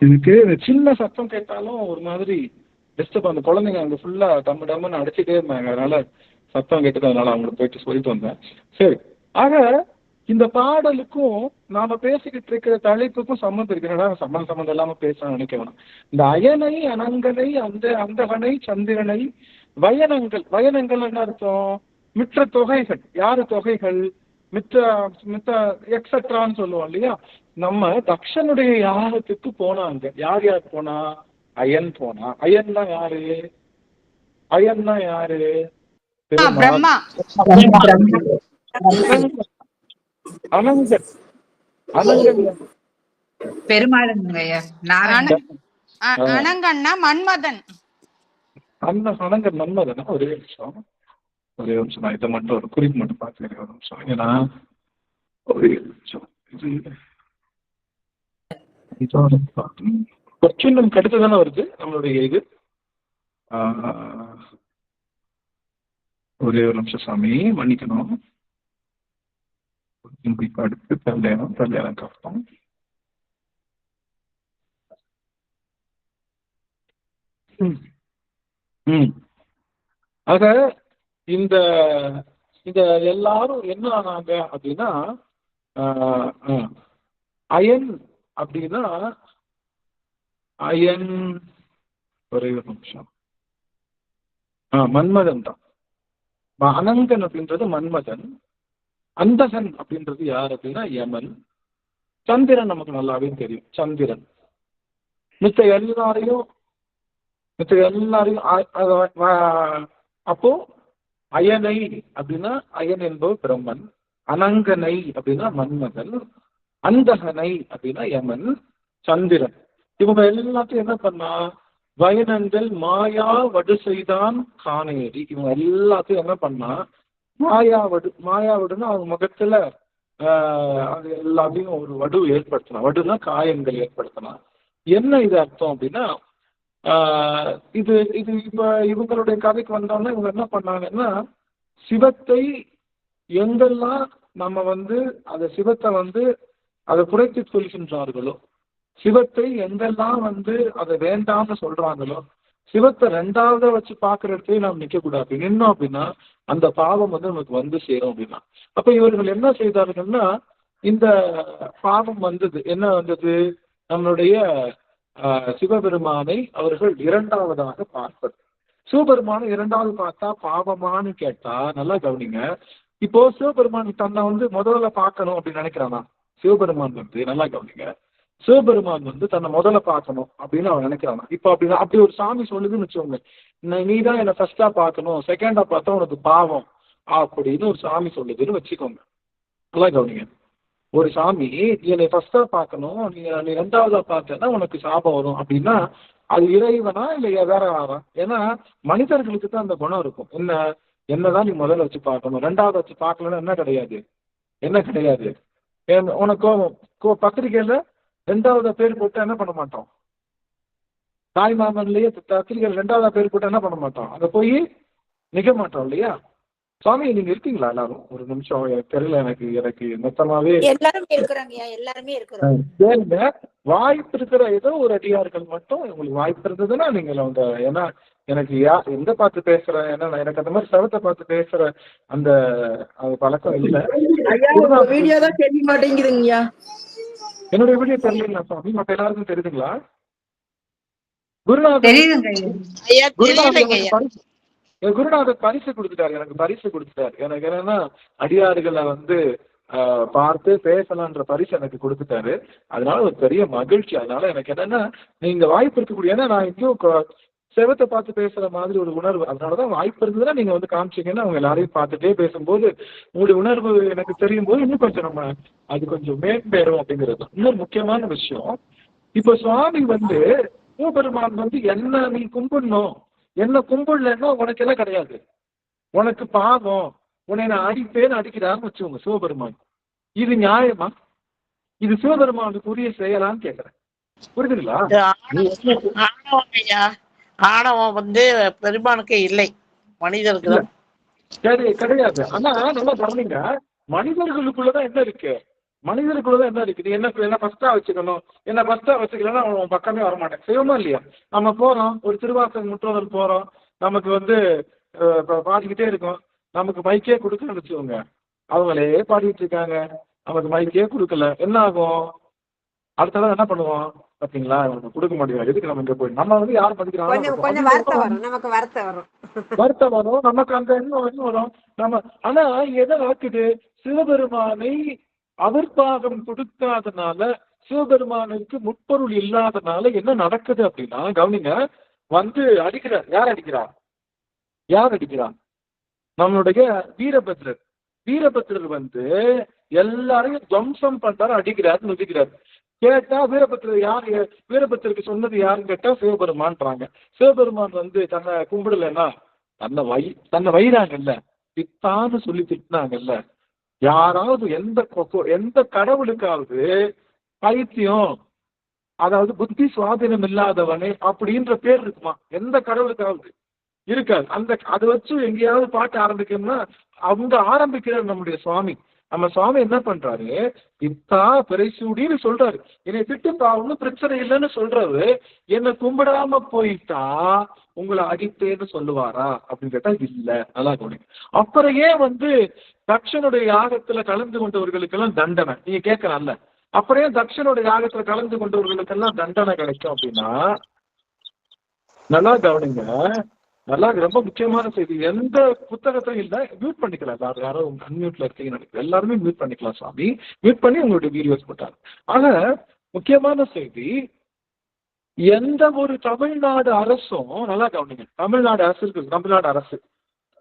இதுக்கு சின்ன சத்தம் கேட்டாலும் ஒரு மாதிரி டிஸ்டர்ப். அந்த குழந்தைங்க அங்கே ஃபுல்லா டம்மு டம்முன்னு அடிச்சுட்டே இருந்தாங்க. அதனால சத்தம் கேட்டதுனால அவங்களுக்கு போயிட்டு சொல்லிட்டு வந்தேன். சரி, ஆக இந்த பாடலுக்கும் நாம பேசிக்கிட்டு இருக்கிற தலைப்புக்கும் சம்மந்தம் இருக்கிறதா? சம்மந்தம் இல்லாம பேசணும்னு நினைக்க வேணாம். இந்த அயனை, அனங்கனை, அந்தகனை, சந்திரனை, வயனங்கள் என்ன அர்த்தம்? மிற்ற தொகைகள். யாரு தொகைகள்? மித்த எக்ஸட்ரான்னு சொல்லுவோம் இல்லையா? நம்ம தக்ஷனுடைய யாகத்துக்கு போனாங்க. யார் போனா? அயன் போனா. அயன்னா யாரு? பிரம்மா. அனங்கன். பெருமாளுங்க. அனங்கன்னா மன்மதன். அனங்கன் மன்மதனா? ஒரே நிமிஷம் நான் இதை மட்டும் ஒரு குறிப்பு மட்டும் பார்த்துக்கிறேன். ஒரு நிமிஷம். ஏன்னா ஒரே நிமிஷம் கொஸ்டின் கடுத்து தானே வருது நம்மளுடைய இது. ஒரே ஒரு நிமிஷம் சாமி, மன்னிக்கணும். அடுத்து கல்யாணம் கஷ்டம். ஆக இந்த எல்லாரும் என்ன ஆனாங்க அப்படின்னா, அயன் அப்படின்னா அயன் ஒரே ஒரு நிமிஷம் மன்மதன் தான். அனங்கன் அப்படின்றது மன்மதன். அந்தகன் அப்படின்றது யார் அப்படின்னா யமன். சந்திரன் நமக்கு நல்லாவே தெரியும். சந்திரன் மித்த எல்லாரையும் அப்போ அயனை அப்படின்னா அயன் என்பவர் பிரம்மன், அனங்கனை அப்படின்னா மன்மதன், அந்தகனை அப்படின்னா யமன், சந்திரன். இவங்க எல்லாத்தையும் என்ன பண்ணா வயனங்கள் மாயா வடு செய்தான் காணேரி. இவங்க எல்லாத்தையும் என்ன பண்ணா மாயாவடுன்னா அவங்க முகத்துல அது எல்லாத்தையும் ஒரு வடு ஏற்படுத்தலாம். வடுனா காயங்கள் ஏற்படுத்தலாம். என்ன இது அர்த்தம் அப்படின்னா, இது இப்ப இவங்களுடைய கதைக்கு வந்தோம்னா இவங்க என்ன பண்ணாங்கன்னா, சிவத்தை எங்கெல்லாம் நம்ம அந்த சிவத்தை அதை குறைத்து சொல்கின்றார்களோ, சிவத்தை எங்கெல்லாம் அதை வேண்டாம்னு சொல்றாங்களோ, சிவத்தை ரெண்டாவதா வச்சு பாக்குற இடத்தையும் நாம் நிக்க கூடாது. நின்னோம் அப்படின்னா அந்த பாவம் நமக்கு சேரும் அப்படின்னா. அப்ப இவர்கள் என்ன செய்தார்கள்னா, இந்த பாவம் என்ன வந்தது? நம்மளுடைய சிவபெருமானை அவர்கள் இரண்டாவதாக பார்ப்பது. சிவபெருமானை இரண்டாவது பார்த்தா பாவமானு கேட்டா நல்லா கவனிங்க. இப்போ சிவபெருமான் தன்னை முதல்ல பார்க்கணும் அப்படின்னு நினைக்கிறானா? சிவபெருமான் நல்லா கவனிங்க, சிவபெருமான் வந்து தன்னை முதல்ல பார்க்கணும் அப்படின்னு அவன் நினைக்கிறான். இப்ப அப்படி ஒரு சாமி சொல்லுதுன்னு வச்சுக்கோங்க, நீ தான் என்னை ஃபர்ஸ்டா பார்க்கணும், செகண்டா பார்த்தா உனக்கு பாவம் அப்படின்னு ஒரு சாமி சொல்லுதுன்னு வச்சுக்கோங்க. நல்லா கவனிங்க. ஒரு சாமி என்னை ஃபர்ஸ்டா பார்க்கணும், நீ ரெண்டாவதா பார்த்தேன்னா உனக்கு சாபம் வரும் அப்படின்னா அது இறைவனா இல்ல வேற ஆறா? ஏன்னா மனிதர்களுக்கு தான் அந்த குணம் இருக்கும். என்னதான் நீ முதல்ல வச்சு பார்க்கணும், ரெண்டாவது வச்சு பார்க்கலன்னா என்ன கிடையாது. உனக்கு பத்திரிகையில ரெண்டாவதா பேர் போட்டா என்ன பண்ண மாட்டோம்? தாய் மாமன்லயே பத்திரிகையில ரெண்டாவதா பேர் போட்டா என்ன பண்ண மாட்டோம்? அங்க போய் நிக்க மாட்டோம் இல்லையா? சுவாமி நீங்க இருக்கீங்களா எல்லாரும்? ஒரு நிமிஷம், தெரியல எனக்கு மொத்தமாவே எல்லாருமே இருக்கிறாங்கய்யா, எல்லாருமே இருக்கிறோம். கேளுங்க. வாய்ப்பு இருக்கிற ஏதோ ஒரு அடியார்கள் மட்டும் உங்களுக்கு வாய்ப்பு இருந்ததுன்னா நீங்க அந்த, ஏன்னா எனக்கு எங்க பார்த்து பேசுறேன், ஏன்னா எனக்கு அந்த மாதிரி சவத்தை பார்த்து பேசுற அந்த பழக்கம் இல்லை. வீடியோ தான் தெரிய மாட்டேங்குதுங்கய்யா. என்னுடைய வீடியோ தெரியலீங்களா சுவாமி? மற்ற எல்லாருக்கும் தெரியுதுங்களா? குருநாதர் பரிசு கொடுத்துட்டாரு, எனக்கு பரிசு கொடுத்துட்டாரு. எனக்கு என்னன்னா அடியார்களை வந்து பார்த்து பேசலான்ற பரிசு எனக்கு கொடுத்துட்டாரு. அதனால ஒரு பெரிய மகிழ்ச்சி. அதனால எனக்கு என்னன்னா நீங்க வாய்ப்பு இருக்கக்கூடிய, ஏன்னா நான் எங்கேயும் செவத்தை பார்த்து பேசுற மாதிரி ஒரு உணர்வு. அதனாலதான் வாய்ப்பு இருந்ததுன்னா நீங்க வந்து காமிச்சிங்கன்னா அவங்க எல்லாரையும் பார்த்துட்டே பேசும்போது உங்களுடைய உணர்வு எனக்கு தெரியும் போது இன்னும் கொஞ்சம் நம்ம அது கொஞ்சம் மேம்பேறும் அப்படிங்கிறது இன்னொரு முக்கியமான விஷயம். இப்ப சுவாமி வந்து சிவபெருமான் வந்து என்ன நீ கும்பிடணும், என்ன கும்பிடலன்னா உனக்கு எல்லாம் கிடையாது, உனக்கு பாவம், உன்னை நான் அடிப்பேன்னு அடிக்கிறான்னு வச்சுக்கோங்க சிவபெருமான். இது நியாயமா? இது சிவபெருமானுக்கு உரிய செயலான்னு கேட்கிறேன். புரியுதுங்களா? ஆணவம் வந்து பெருமானுக்கு இல்லை, மனிதருக்கு தான். சரி, கிடையாது. ஆனா நல்லா கவனிங்க, மனிதர்களுக்குள்ளதான் என்ன இருக்கு, மனிதர்களுக்குள்ளதான் என்ன இருக்கு. நீ என்ன ஃபர்ஸ்டா வச்சுக்கணும், என்ன ஃபர்ஸ்டா வச்சுக்கலன்னா அவன் பக்கமே வரமாட்டேன். செய்வோமா இல்லையா? நம்ம போறோம், ஒரு திருவாசகம் முற்றோதல் போறோம், நமக்கு வந்து பாடிக்கிட்டே இருக்கோம், நமக்கு மைக்கே கொடுக்கணும்னு வச்சுக்கோங்க, அவங்களே பாடிட்டு இருக்காங்க, நமக்கு மைக்கே கொடுக்கல, என்ன ஆகும்? அடுத்ததான் என்ன பண்ணுவோம் பாத்தீங்களா? நமக்கு கொடுக்க மாட்டேங்குது. எதுக்கு நம்ம இங்க போய் நம்ம வந்து யார் மதிக்கிறாங்க, வருத்தம் வரும் நமக்கு, அந்த எண்ணம் வரும் நம்ம. ஆனா எதை நடக்குது? சிவபெருமானை அவர்பாகம் கொடுக்காதனால, சிவபெருமானுக்கு முற்பொருள் இல்லாதனால என்ன நடக்குது அப்படின்னா, கவனிங்க, வந்து அடிக்கிறார். யார் அடிக்கிறார்? நம்மளுடைய வீரபத்ரர். வீரபத்ரர் வந்து எல்லாரையும் துவம்சம் பண்றாரு, அடிக்கிறாரு, நுதிக்கிறார். கேட்டா வீரபத்ரர் யாரு? வீரபத்ரருக்கு சொன்னது யாருன்னு கேட்டா சிவபெருமான்றாங்க. சிவபெருமான் வந்து தன்னை கும்பிடலன்னா தன்னை வைராங்கல்ல, பித்தான்னு சொல்லி திட்டினாங்கல்ல. யாராவது எந்த கடவுளுக்காவது பைத்தியம், அதாவது புத்தி சுவாதீனம் இல்லாதவனே அப்படின்ற பேர் இருக்குமா? எந்த கடவுளுக்காவது இருக்காது. அதை வச்சு எங்கேயாவது பாட்டு ஆரம்பிக்கணும்னா அவங்க ஆரம்பிக்கிற நம்முடைய சுவாமி. நம்ம சுவாமி என்ன பண்றாரு? பித்தா பிறைசூடின்னு சொல்றாரு. என்னை திட்டுப்பா, ஒன்னும் பிரச்சனை இல்லைன்னு சொல்றாரு. என்னை கும்பிடாம போயிட்டா உங்களை அடித்தேன்னு சொல்லுவாரா அப்படின்னு கேட்டா இல்ல. நல்லா கவனிங்க. அப்புறம் ஏன் வந்து தக்ஷனுடைய யாகத்துல கலந்து கொண்டவர்களுக்கெல்லாம் தண்டனை? நீங்க கேட்கலாம்ல, அப்புறம் தக்ஷனுடைய யாகத்துல கலந்து கொண்டவர்களுக்கெல்லாம் தண்டனை கிடைக்கும் அப்படின்னா, நல்லா கவனிங்க, நல்லா ரொம்ப முக்கியமான செய்தி. எந்த புத்தகத்தையும் இல்லை, மியூட் பண்ணிக்கலாம். யாரும் அன்மியூட்ல இருக்கீங்கன்னு நினைக்கிறேன், எல்லாருமே மியூட் பண்ணிக்கலாம் சுவாமி. மியூட் பண்ணி உங்களுடைய வீடியோஸ் போட்டாங்க. ஆக முக்கியமான செய்தி, எந்த ஒரு தமிழ்நாடு அரசும், நல்லா கவனிங்க, தமிழ்நாடு அரசு இருக்கு, தமிழ்நாடு அரசு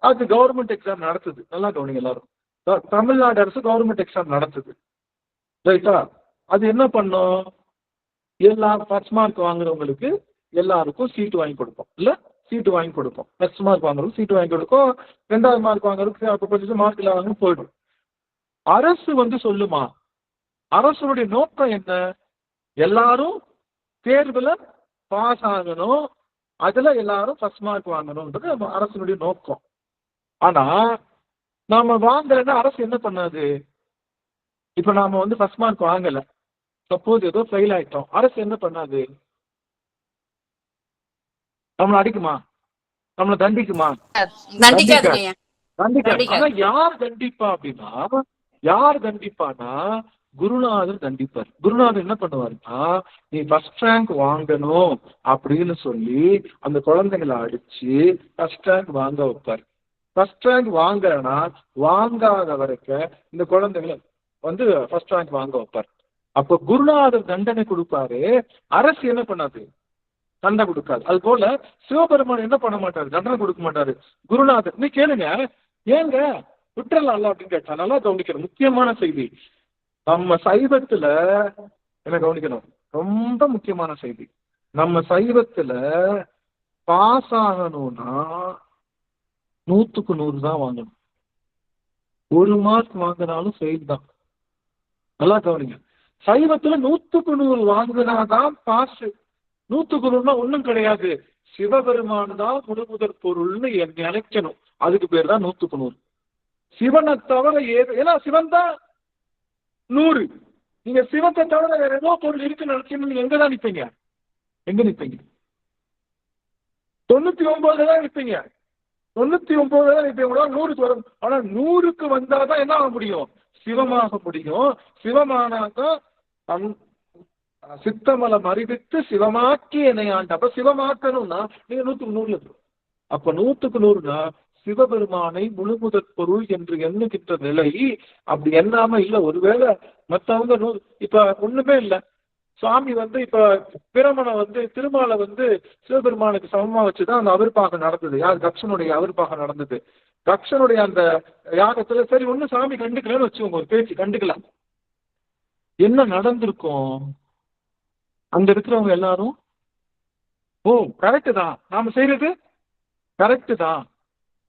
அது கவர்மெண்ட் எக்ஸாம் நடத்துது. நல்லா கவனிங்க எல்லாரும், தமிழ்நாடு அரசு கவர்மெண்ட் எக்ஸாம் நடத்துது, ரைட்டா? அது என்ன பண்ணும்? எல்லாரும் ஃபர்ஸ்ட் மார்க் வாங்குறவங்களுக்கு எல்லாருக்கும் சீட்டு வாங்கி கொடுப்போம், இல்ல சீட்டு வாங்கி கொடுப்போம். ஃபர்ஸ்ட் மார்க் வாங்குறவங்க சீட்டு வாங்கி கொடுக்கும், ரெண்டாவது மார்க் வாங்குறதுக்கு அப்போ கொஞ்சம் மார்க் இல்லாதவங்க போயிடும். அரசு வந்து சொல்லுமா, அரசுடைய நோக்கம் என்ன? எல்லாரும் தேர்வுல பாஸ் ஆகணும், அதுல எல்லாரும் ஃபர்ஸ்ட் மார்க் வாங்கணும்ன்றது நம்ம அரசுடைய நோக்கம். ஆனா நாம வாங்கலைன்னா அரசு என்ன பண்ணாது? இப்ப நாம வந்து ஃபர்ஸ்ட் மார்க் வாங்கல, சப்போஸ் ஏதோ ஃபெயில் ஆயிட்டோம், அரசு என்ன பண்ணாது? நம்மளை அடிக்குமா? நம்மளை தண்டிக்குமா? ஆனா யார் தண்டிப்பா அப்படின்னா, யார் தண்டிப்பானா குருநாதர் தண்டிப்பார். குருநாதர் என்ன பண்ணுவாருன்னா, நீ ஃபர்ஸ்ட் ரேங்க் வாங்கணும் அப்படின்னு சொல்லி அந்த குழந்தைங்களை அடிச்சு ஃபர்ஸ்ட் ரேங்க் வாங்க வைப்பார். ஃபர்ஸ்ட் ரேங்க் வாங்கலன்னா வாங்காத வரைக்கும் இந்த குழந்தைங்களை வந்து ஃபர்ஸ்ட் ரேங்க் வாங்க வைப்பார். அப்ப குருநாதர் தண்டனை கொடுப்பாரு, அரசு என்ன பண்ணாது, தண்டனை கொடுக்காது. அது போல சிவபெருமான் என்ன பண்ண மாட்டாரு, தண்டனை கொடுக்க மாட்டாரு. குருநாதர் நீ கேளுங்க, ஏங்க விட்டுறலாம்ல அப்படின்னு கேட்டா நல்லா கவனிக்கணும். முக்கியமான செய்தி நம்ம சைவத்துல என்ன கவனிக்கணும், ரொம்ப முக்கியமான செய்தி. நம்ம சைவத்துல பாஸ் ஆகணும்னா 100க்கு 100 தான் வாங்கணும். 1 மார்க் வாங்கினாலும் ஃபெயில் தான். நல்லா கவனிங்க, சைவத்துல 100க்கு 100 வாங்கினாதான் பாஸ். 100க்கு 100 ஒண்ணும் கிடையாது. சிவபெருமான் தான் முழுமுதற் பொருள்னு நினைக்கணும். அதுக்கு பேர் தான் 100க்கு 100. சிவனை தவிர ஏன்னா சிவன் தான் 100. நீங்க சிவத்தை தவிர வேற ஏதோ பொருள் இருக்குன்னு நினைச்சீங்கன்னா நீங்க எங்கதான் நிற்பீங்க? எங்க நிற்பீங்க? 99 தான் நிற்பீங்க. 99 தான் நிற்பீங்க. 100க்கு வரும். ஆனா 100க்கு வந்தாதான் என்ன ஆக முடியும்? சிவமாக முடியும். சிவமானாதான் சித்தமலம் அறிவித்து சிவமாக்கி என்னை ஆண்ட. அப்ப சிவமாக்கணும்னா நீங்க 100க்கு 100 இருக்கும். அப்ப 100க்கு 100னா சிவபெருமானை முழுமுதற் பொருள் என்று எண்ணுகின்ற நிலை. அப்படி எண்ணாம இல்ல, ஒருவேளை மற்றவங்க இப்ப ஒண்ணுமே இல்லை, சுவாமி இப்ப பிரமனை திருமாலை சிவபெருமானுக்கு சமமா வச்சுதான் அந்த அவிர்ப்பாகம் நடந்தது. யார்? தக்ஷனுடைய அவிர்ப்பாகம் நடந்தது. தக்ஷனுடைய அந்த யாகத்துல சரி ஒண்ணு சாமி கண்டுக்கலன்னு வச்சுக்கோங்க, ஒரு பேச்சு கண்டுக்கலாம். என்ன நடந்திருக்கும்? அங்க இருக்கிறவங்க எல்லாரும் ஓ கரெக்டு தான், நாம செய்யறது கரெக்டு தான்.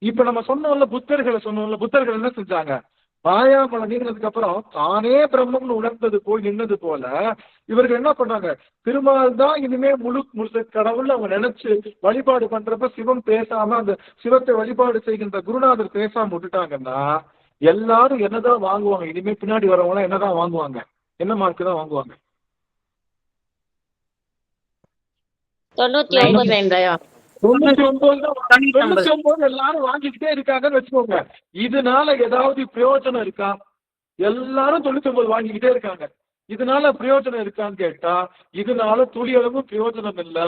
இப்ப நம்ம சொன்னோம்ல, புத்தர்களை சொன்னோம்ல, புத்தர்கள் என்ன செஞ்சாங்க? மாயாமலை நீங்கினதுக்கு அப்புறம் தானே பிரம்மம்னு உணர்ந்தது போய் நின்னது போல இவர்கள் என்ன பண்றாங்க? திருமால் தான் இனிமே முழு கடவுள் அவங்க நினைச்சு வழிபாடு பண்றப்ப சிவம் பேசாம அந்த சிவத்தை வழிபாடு செய்கின்ற குருநாதர் பேசாம விட்டுட்டாங்கன்னா எல்லாரும் என்னதான் வாங்குவாங்க? இனிமே பின்னாடி வரவங்க என்னதான் வாங்குவாங்க? என்ன மார்க் தான் வாங்குவாங்க? 99 எல்லாரும் வாங்கிக்கிட்டே இருக்காங்கன்னு வச்சுக்கோங்க. இதனால ஏதாவது பிரயோஜனம் இருக்கா? எல்லாரும் 99 வாங்கிக்கிட்டே இருக்காங்க. இதனால பிரயோஜனம் இருக்கான்னு கேட்டா இதனால துளியளவும் பிரயோஜனம் இல்லை.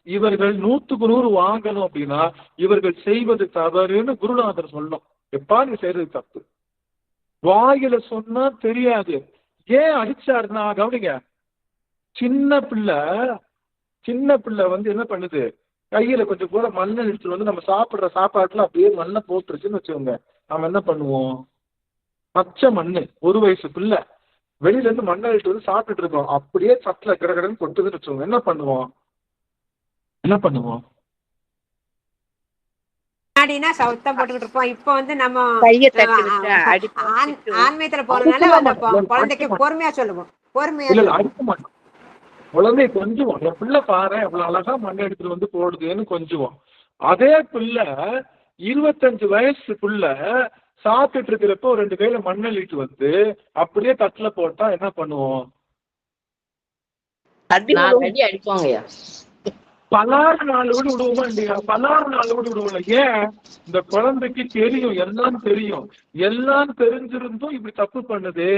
இவர்கள் 100க்கு 100 வாங்கணும் அப்படின்னா இவர்கள் செய்வது தவறுன்னு குருநாதர் சொல்லணும். எப்பா நீ செய்யறது தப்பு. வாயில சொன்னா தெரியாது. ஏன் அடிச்சாருன்னா கவனிங்க, சின்ன பிள்ளை என்ன பண்ணுது? கையில கொஞ்சம் கூட மண்ணை எடுத்துட்டு நம்ம சாப்பிடுற சாப்பாட்டுல அப்படியே மண்ணை போட்டுருச்சுன்னு வச்சுக்கோங்க. நம்ம என்ன பண்ணுவோம்? பச்சை மண்ணு, 1 வயசு பிள்ளை வெளியில இருந்து மண்ணை எடுத்து சாப்பிட்டுட்டு இருக்கோம், அப்படியே சட்டில கிடக்கடன்னு கொட்டுதுன்னு வச்சுக்கோங்க. என்ன பண்ணுவோம்? சவுத்தம் போட்டுக்கிட்டு இருப்போம். இப்ப நம்ம கையை தட்டி ஆன்மீகத்துல போறதுனால குழந்தைக்கு பொறுமையா சொல்லுவோம். பொறுமையா அடிக்க மாட்டோம். குழந்தை கொஞ்சுவோம். என் பிள்ளை பாரு எவ்வளவு அழகா மண் எடுத்துட்டு போடுதுன்னு கொஞ்சுவோம். அதே பிள்ளை 25 வயசு பிள்ளை சாப்பிட்டுட்டு இருக்கிறப்ப 2 கையில மண்ணள்ளிட்டு அப்படியே தட்டுல போட்டா என்ன பண்ணுவோம்? அடிப்போங்கய்யா. பலாறு 4 வீடு விடுவோமா இல்லையா? பலாறு 4 வீடு விடுவோம்ல. ஏன்? இந்த குழந்தைக்கு தெரியும், எல்லாம் தெரிஞ்சிருந்தும் இப்படி தப்பு பண்ணுது.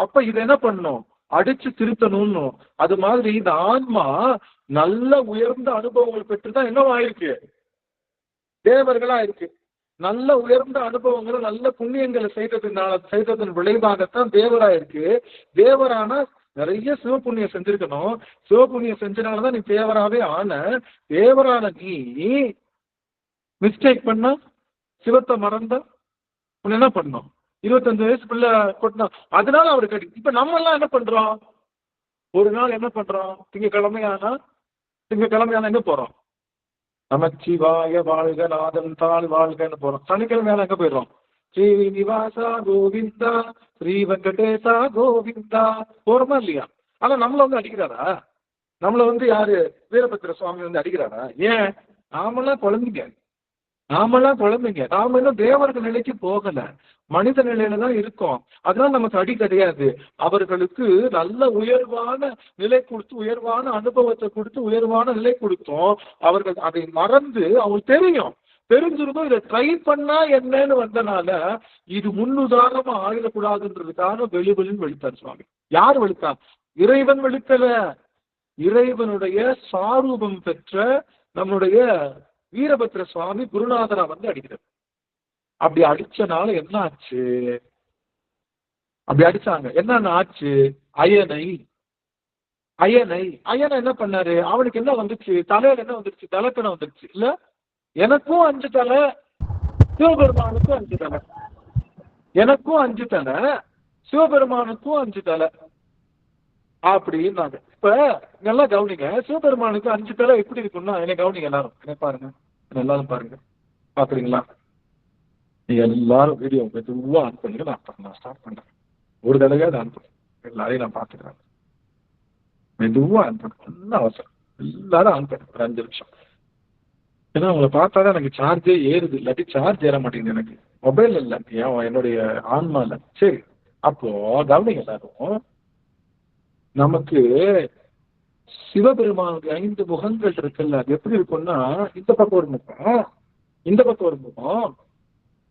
அப்ப இதை என்ன பண்ணும்? அடிச்சு திருத்தணும்னு. அது மாதிரி இந்த ஆன்மா நல்ல உயர்ந்த அனுபவங்கள் பெற்றுதான் என்னவாயிருக்கு? தேவர்களா இருக்கு. நல்ல உயர்ந்த அனுபவங்களை நல்ல புண்ணியங்களை செய்ததன் விளைவாகத்தான் தேவரா இருக்கு. தேவரான நிறைய சிவபுண்ணியம் செஞ்சிருக்கணும். சிவபுண்ணியம் செஞ்சனாலதான் நீ தேவராவே ஆன. தேவரான நீ மிஸ்டேக் பண்ண, சிவத்தை மறந்த உன்னை என்ன பண்ணும்? 25 வயசு பிள்ளை கொட்டினா அதனால அவருக்கு அடி. இப்ப நம்ம எல்லாம் என்ன பண்றோம்? ஒரு நாள் என்ன பண்றோம்? திங்கக்கிழமையானா எங்க போறோம்? நமச்சிவாய வாழ்க நாதன் தாழ் வாழ்கன்னு போறோம். சனிக்கிழமையான எங்க போயிடுறோம்? ஸ்ரீனிவாசா கோவிந்தா ஸ்ரீ வெங்கடேசா கோவிந்தா போறோமா இல்லையா? ஆனா நம்மள அடிக்கிறாரா? நம்மள யாரு? வீரபத்திர சுவாமி அடிக்கிறாரா? ஏன்? நாமெல்லாம் குழந்தைங்க. நாம இன்னும் தேவர்கள் நிலைக்கு போகல, மனித நிலையில தான் இருக்கோம். அதனால நமக்கு அடி கிடையாது. அவர்களுக்கு நல்ல உயர்வான நிலை கொடுத்து, உயர்வான அனுபவத்தை கொடுத்து, உயர்வான நிலை கொடுத்தோம். அவர்கள் அதை மறந்து, அவங்களுக்கு தெரிஞ்சிருந்தோம் இதை ட்ரை பண்ணா என்னன்னு வந்தனால இது முன்னுதாரணமா ஆகிடக்கூடாதுன்றதுக்காக வெளின்னு வெளுத்தார் சுவாமி. யார் வெளுத்தா? இறைவன் வெளுக்கல. இறைவனுடைய சாரூபம் பெற்ற நம்முடைய வீரபத்திர சுவாமி குருநாதரா அடிக்கிறார். அப்படி அடிச்சனால என்ன ஆச்சு? அப்படி அடிச்சாங்க. என்னென்ன ஆச்சு? அயனை அயனை என்ன பண்ணாரு? அவனுக்கு என்ன வந்துச்சு? தலையில என்ன வந்துருச்சு? தலைக்கணம் வந்துருச்சு இல்ல? எனக்கும் 5 தலை, சிவபெருமானுக்கும் 5 தலை. எனக்கும் 5 தலை, சிவபெருமானுக்கும் 5 தலை அப்படின்னாங்க. இப்ப நல்லா கவனிங்க, சிவபெருமானுக்கு 5 தலை எப்படி இருக்கும்னா, என்ன கவனிங்க எல்லாரும், என்ன பாருங்க, எல்லாரும் பாருங்க, பாக்குறீங்களா? எல்லாரும் வீடியோ மெதுவா ஆன் பண்ணுங்க. நான் ஸ்டார்ட் பண்றேன். ஒரு தடவையாவது ஆன் பண்ணுங்க. எல்லாரையும் நான் பாத்துக்கிறேன். மெதுவா ஆன் பண்ணுங்க, என்ன அவசரம், எல்லாரும் ஆன் பண்ணுங்க ஒரு 5 நிமிஷம். ஏன்னா உங்களை பார்த்தாதான் எனக்கு சார்ஜே ஏறுது, இல்லாட்டி சார்ஜ் ஏற மாட்டேங்குது எனக்கு. மொபைல் இல்லை, என்னுடைய ஆன்மால. சரி, அப்போ கவனிங்க எல்லாரும், நமக்கு சிவபெருமானுக்கு 5 முகங்கள் இருக்குல்ல, அது எப்படி இருக்கும்னா, இந்த பக்கம் ஒரு முகம், இந்த பக்கம் ஒரு முகம்,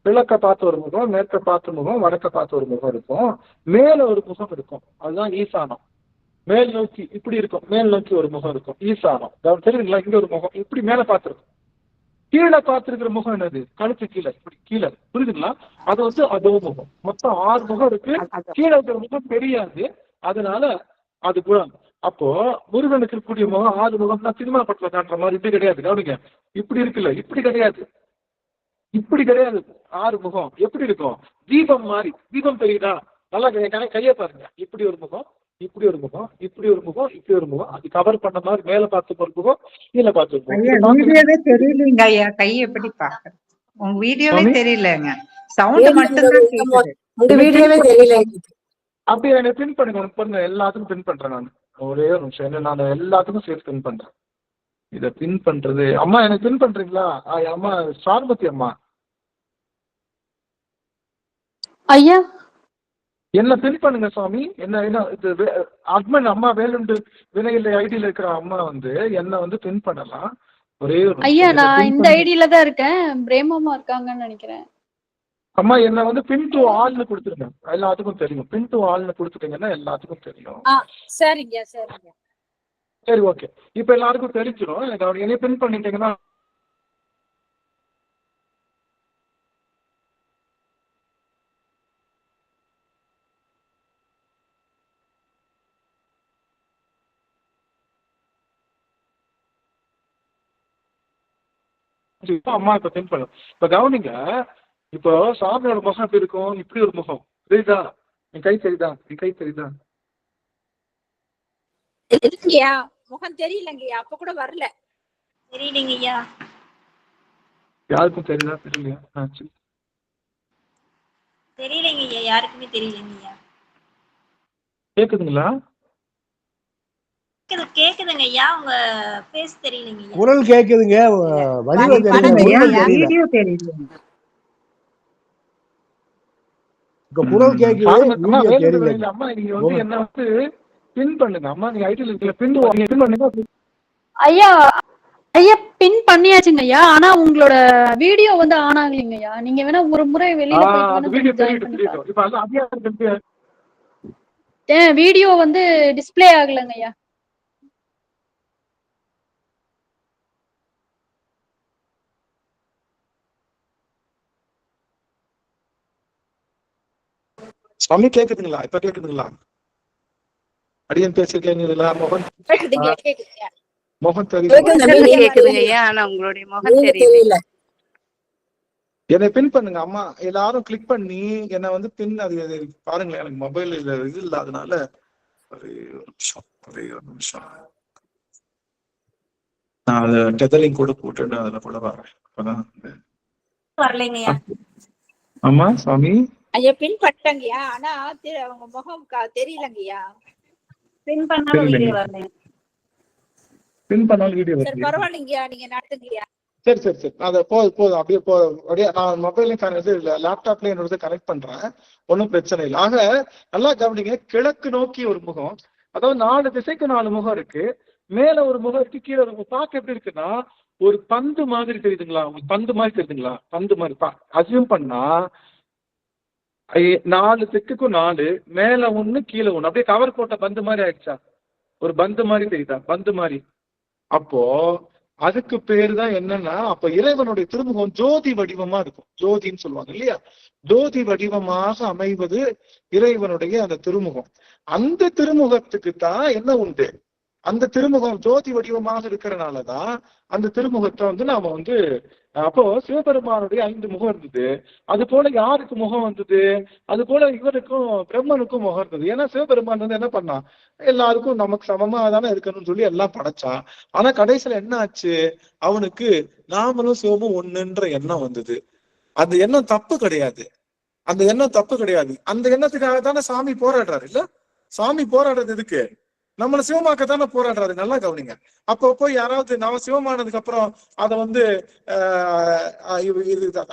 கிழக்க பார்த்த ஒரு முகம், மேற்க பார்த்த முகம், வடக்க பார்த்த ஒரு முகம் இருக்கும், மேல ஒரு முகம் இருக்கும், அதுதான் ஈசானம். மேல் நோக்கி இப்படி இருக்கும், மேல் நோக்கி ஒரு முகம் இருக்கும், ஈசானம். தெரியுங்களா? இங்க ஒரு முகம் இப்படி மேல பார்த்துருக்கும். கீழே பார்த்திருக்கிற முகம் என்னது? கழுத்து கீழே, இப்படி கீழே, புரியுதுங்களா? அது வந்து அதோ முகம். மொத்தம் 6 முகம் இருக்கு. கீழே இருக்கிற முகம் தெரியாது, அதனால அது குணம். அப்போ முருகனுக்கு இருக்கக்கூடிய முகம் 6 முகம் தான் சினிமா படத்துல காட்டுற மாதிரி இப்படி கிடையாது. கவனிங்க, இப்படி இருக்குல்ல, இப்படி கிடையாது, இப்படி கிடையாது. 6 முகம் எப்படி இருக்கும்? தீபம் மாதிரி. தீபம் தெரியுதா? நல்லா கையை பாருங்க. இப்படி ஒரு முகம், இப்படி ஒரு முகம், இப்படி ஒரு முகம், இப்படி ஒரு முகம், அது கவர் பண்ண மாதிரி மேல பார்த்து ஒரு முகம், கீழே பார்த்து ஒரு முகம். வீடியோவே தெரியலங்க ஐயா, கை எப்படி பாக்குறது? உங்க வீடியோவே தெரியலங்க, சவுண்ட் மட்டும் தான் கேக்குது. உங்க வீடியோவே தெரியல. அப்படியே என்ன பின் பண்ணுங்க, பாருங்க, எல்லாத்துக்கும் பின் பண்றேன் நான். ஒரே ஒரு நிமிஷம், என்ன நான் எல்லாத்துக்கும் சேர்த்து பின் பண்றேன். இதை பின் பண்றது, அம்மா எனக்கு பின் பண்றீங்களா? அம்மா சார்பத்தி அம்மா ஐயா என்ன பின் பண்ணுங்க சுவாமி. என்ன இது அட்மன் அம்மா வேலுண்டு வினையில ஐடியில இருக்கிற அம்மா வந்து என்ன வந்து பின் பண்ணலாம். ஒரே ஒரு ஐயா, நான் இந்த ஐடியில தான் இருக்கேன், பிரேமமா இருக்காங்கன்னு நினைக்கிறேன். அம்மா என்ன வந்து பின் டு ஆல்னு கொடுத்துருங்க, எல்லாத்துக்கும் தெரியும். பின் டு ஆல்னு கொடுத்துட்டீங்கன்னா எல்லாத்துக்கும் தெரியும். சரிங்க சரிங்க. சரி, ஓகே. இப்ப எல்லாருக்கும் தெரிஞ்சிடும். எனக்கு அவர் என்னைய பின் பண்ணிட்டீங்கன்னா அம்மா இப்ப பின் பண்ணும். இப்ப கவனிங்க, இப்போ சாமியோட முகம் எப்படி இருக்கும்? இப்படி ஒரு முகம் தெரியுதா? என் கை தெரியுதா? என் கை தெரியுதா? இல்லையா, முகம் தெரியலங்கய்யா, அப்ப கூட வரல. தெரியலங்கய்யா. யாருக்கும் தெரியுதா? தெரியலையா? சரி, தெரியலங்கய்யா, யாருக்குமே தெரியலங்கய்யா. கேக்குதுங்களா? கேக்குதுங்க ஐயா, உங்க ஃபேஸ் தெரியலங்க. குரல் கேக்குதுங்க, வடிவம் தெரியல. வீடியோ தெரியல. குரல் கேக்குது. அம்மா நீங்க வந்து என்ன வந்து பின் பண்ணுங்க. அம்மா நீங்க ஐடில இருக்கல, பின் பண்ணுங்க. ஐயா ஐயா பின் பண்ணியாச்சுங்க ஐயா, ஆனா உங்களோட வீடியோ வந்து ஆன் ஆகலைங்க ஐயா. நீங்க வேணா ஒரு முறை வெளியில வீடியோ வந்து டிஸ்பிளே ஆகலங்க ஐயா. சாமி கேக்குதுங்களா? இப்ப கேக்குதுங்களா? அடியன் பேசிருக்கீங்களா? மோகன் மோகன் கேக்குதுங்க, ஆனா உங்களுடைய முகம் தெரியல. என்னை பின் பண்ணுங்க அம்மா. எல்லாரும் கிளிக் பண்ணி என்ன வந்து பின், அது பாருங்களேன். எனக்கு மொபைல் இது இல்லாதனால ஒரே ஒரு நிமிஷம் நான் அதை டெதலிங் கூட போட்டுட்டு அதுல கூட வரேன். அப்பதான் வரலைங்கய்யா. அம்மா சாமி ஐயா பின் பண்ணிட்டங்கய்யா, ஆனா அவங்க முகம் தெரியலங்கய்யா. பின் பண்ணாலும் வீடியோ வரல. பின் பண்ணாலும் வீடியோ வரல. சரி பரவாயில்லைங்கய்யா, நீங்க நடத்துங்கய்யா. சரி சரி சரி, அதை போதும் அப்படியே நான் மொபைல்லையும் லேப்டாப்லயும் என்னோட கனெக்ட் பண்றேன், ஒன்றும் பிரச்சனை இல்லை. ஆக நல்லா கவனிங்க, கிழக்கு நோக்கி ஒரு முகம், அதாவது 4 திசைக்கு 4 முகம் இருக்கு. மேல ஒரு முகம் இருக்கு, கீழே ஒரு முகம். பார்க்க எப்படி இருக்குன்னா ஒரு பந்து மாதிரி தெரியுதுங்களா? பந்து மாதிரி தெரியுதுங்களா? பந்து மாதிரி அசியூம் பண்ணா 4 திக்குக்கும் 4, மேல 1 கீழே 1, அப்படியே கவர் போட்ட பந்து மாதிரி ஆயிடுச்சா? ஒரு பந்து மாதிரி தெரியுதா? பந்து மாதிரி. அப்போ அதுக்கு பேரு தான் என்னன்னா, அப்ப இறைவனுடைய திருமுகம் ஜோதி வடிவமா இருக்கும். ஜோதின்னு சொல்லுவாங்க இல்லையா? ஜோதி வடிவமாக அமைவது இறைவனுடைய அந்த திருமுகம். அந்த திருமுகத்துக்கு தான் என்ன உண்டு? அந்த திருமுகம் ஜோதி வடிவமாக இருக்கிறனாலதான் அந்த திருமுகத்தை வந்து நாம வந்து அப்போ சிவபெருமானுடைய 5 முகம் இருந்தது. அது போல யாருக்கு முகம் வந்தது? அது போல இவருக்கும் பிரம்மனுக்கும் முகம் இருந்தது. ஏன்னா சிவபெருமான் வந்து என்ன பண்ணா, எல்லாருக்கும் நமக்கு சமமா தானே இருக்கணும்னு சொல்லி எல்லாம் படைச்சான். ஆனா கடைசியில என்ன ஆச்சு, அவனுக்கு நாமளும் சிவமும் ஒண்ணுன்ற எண்ணம் வந்தது. அந்த எண்ணம் தப்பு கிடையாது, அந்த எண்ணம் தப்பு கிடையாது. அந்த எண்ணத்துக்காக தானே சாமி போராடுறாரு. இல்ல, சாமி போராடுறது எதுக்கு? நம்மளை சிவமாக்கத்தானே போராடுறாரு. நல்லா கவனிங்க. அப்போ யாராவது நம்ம சிவமானதுக்கு அப்புறம் அதை வந்து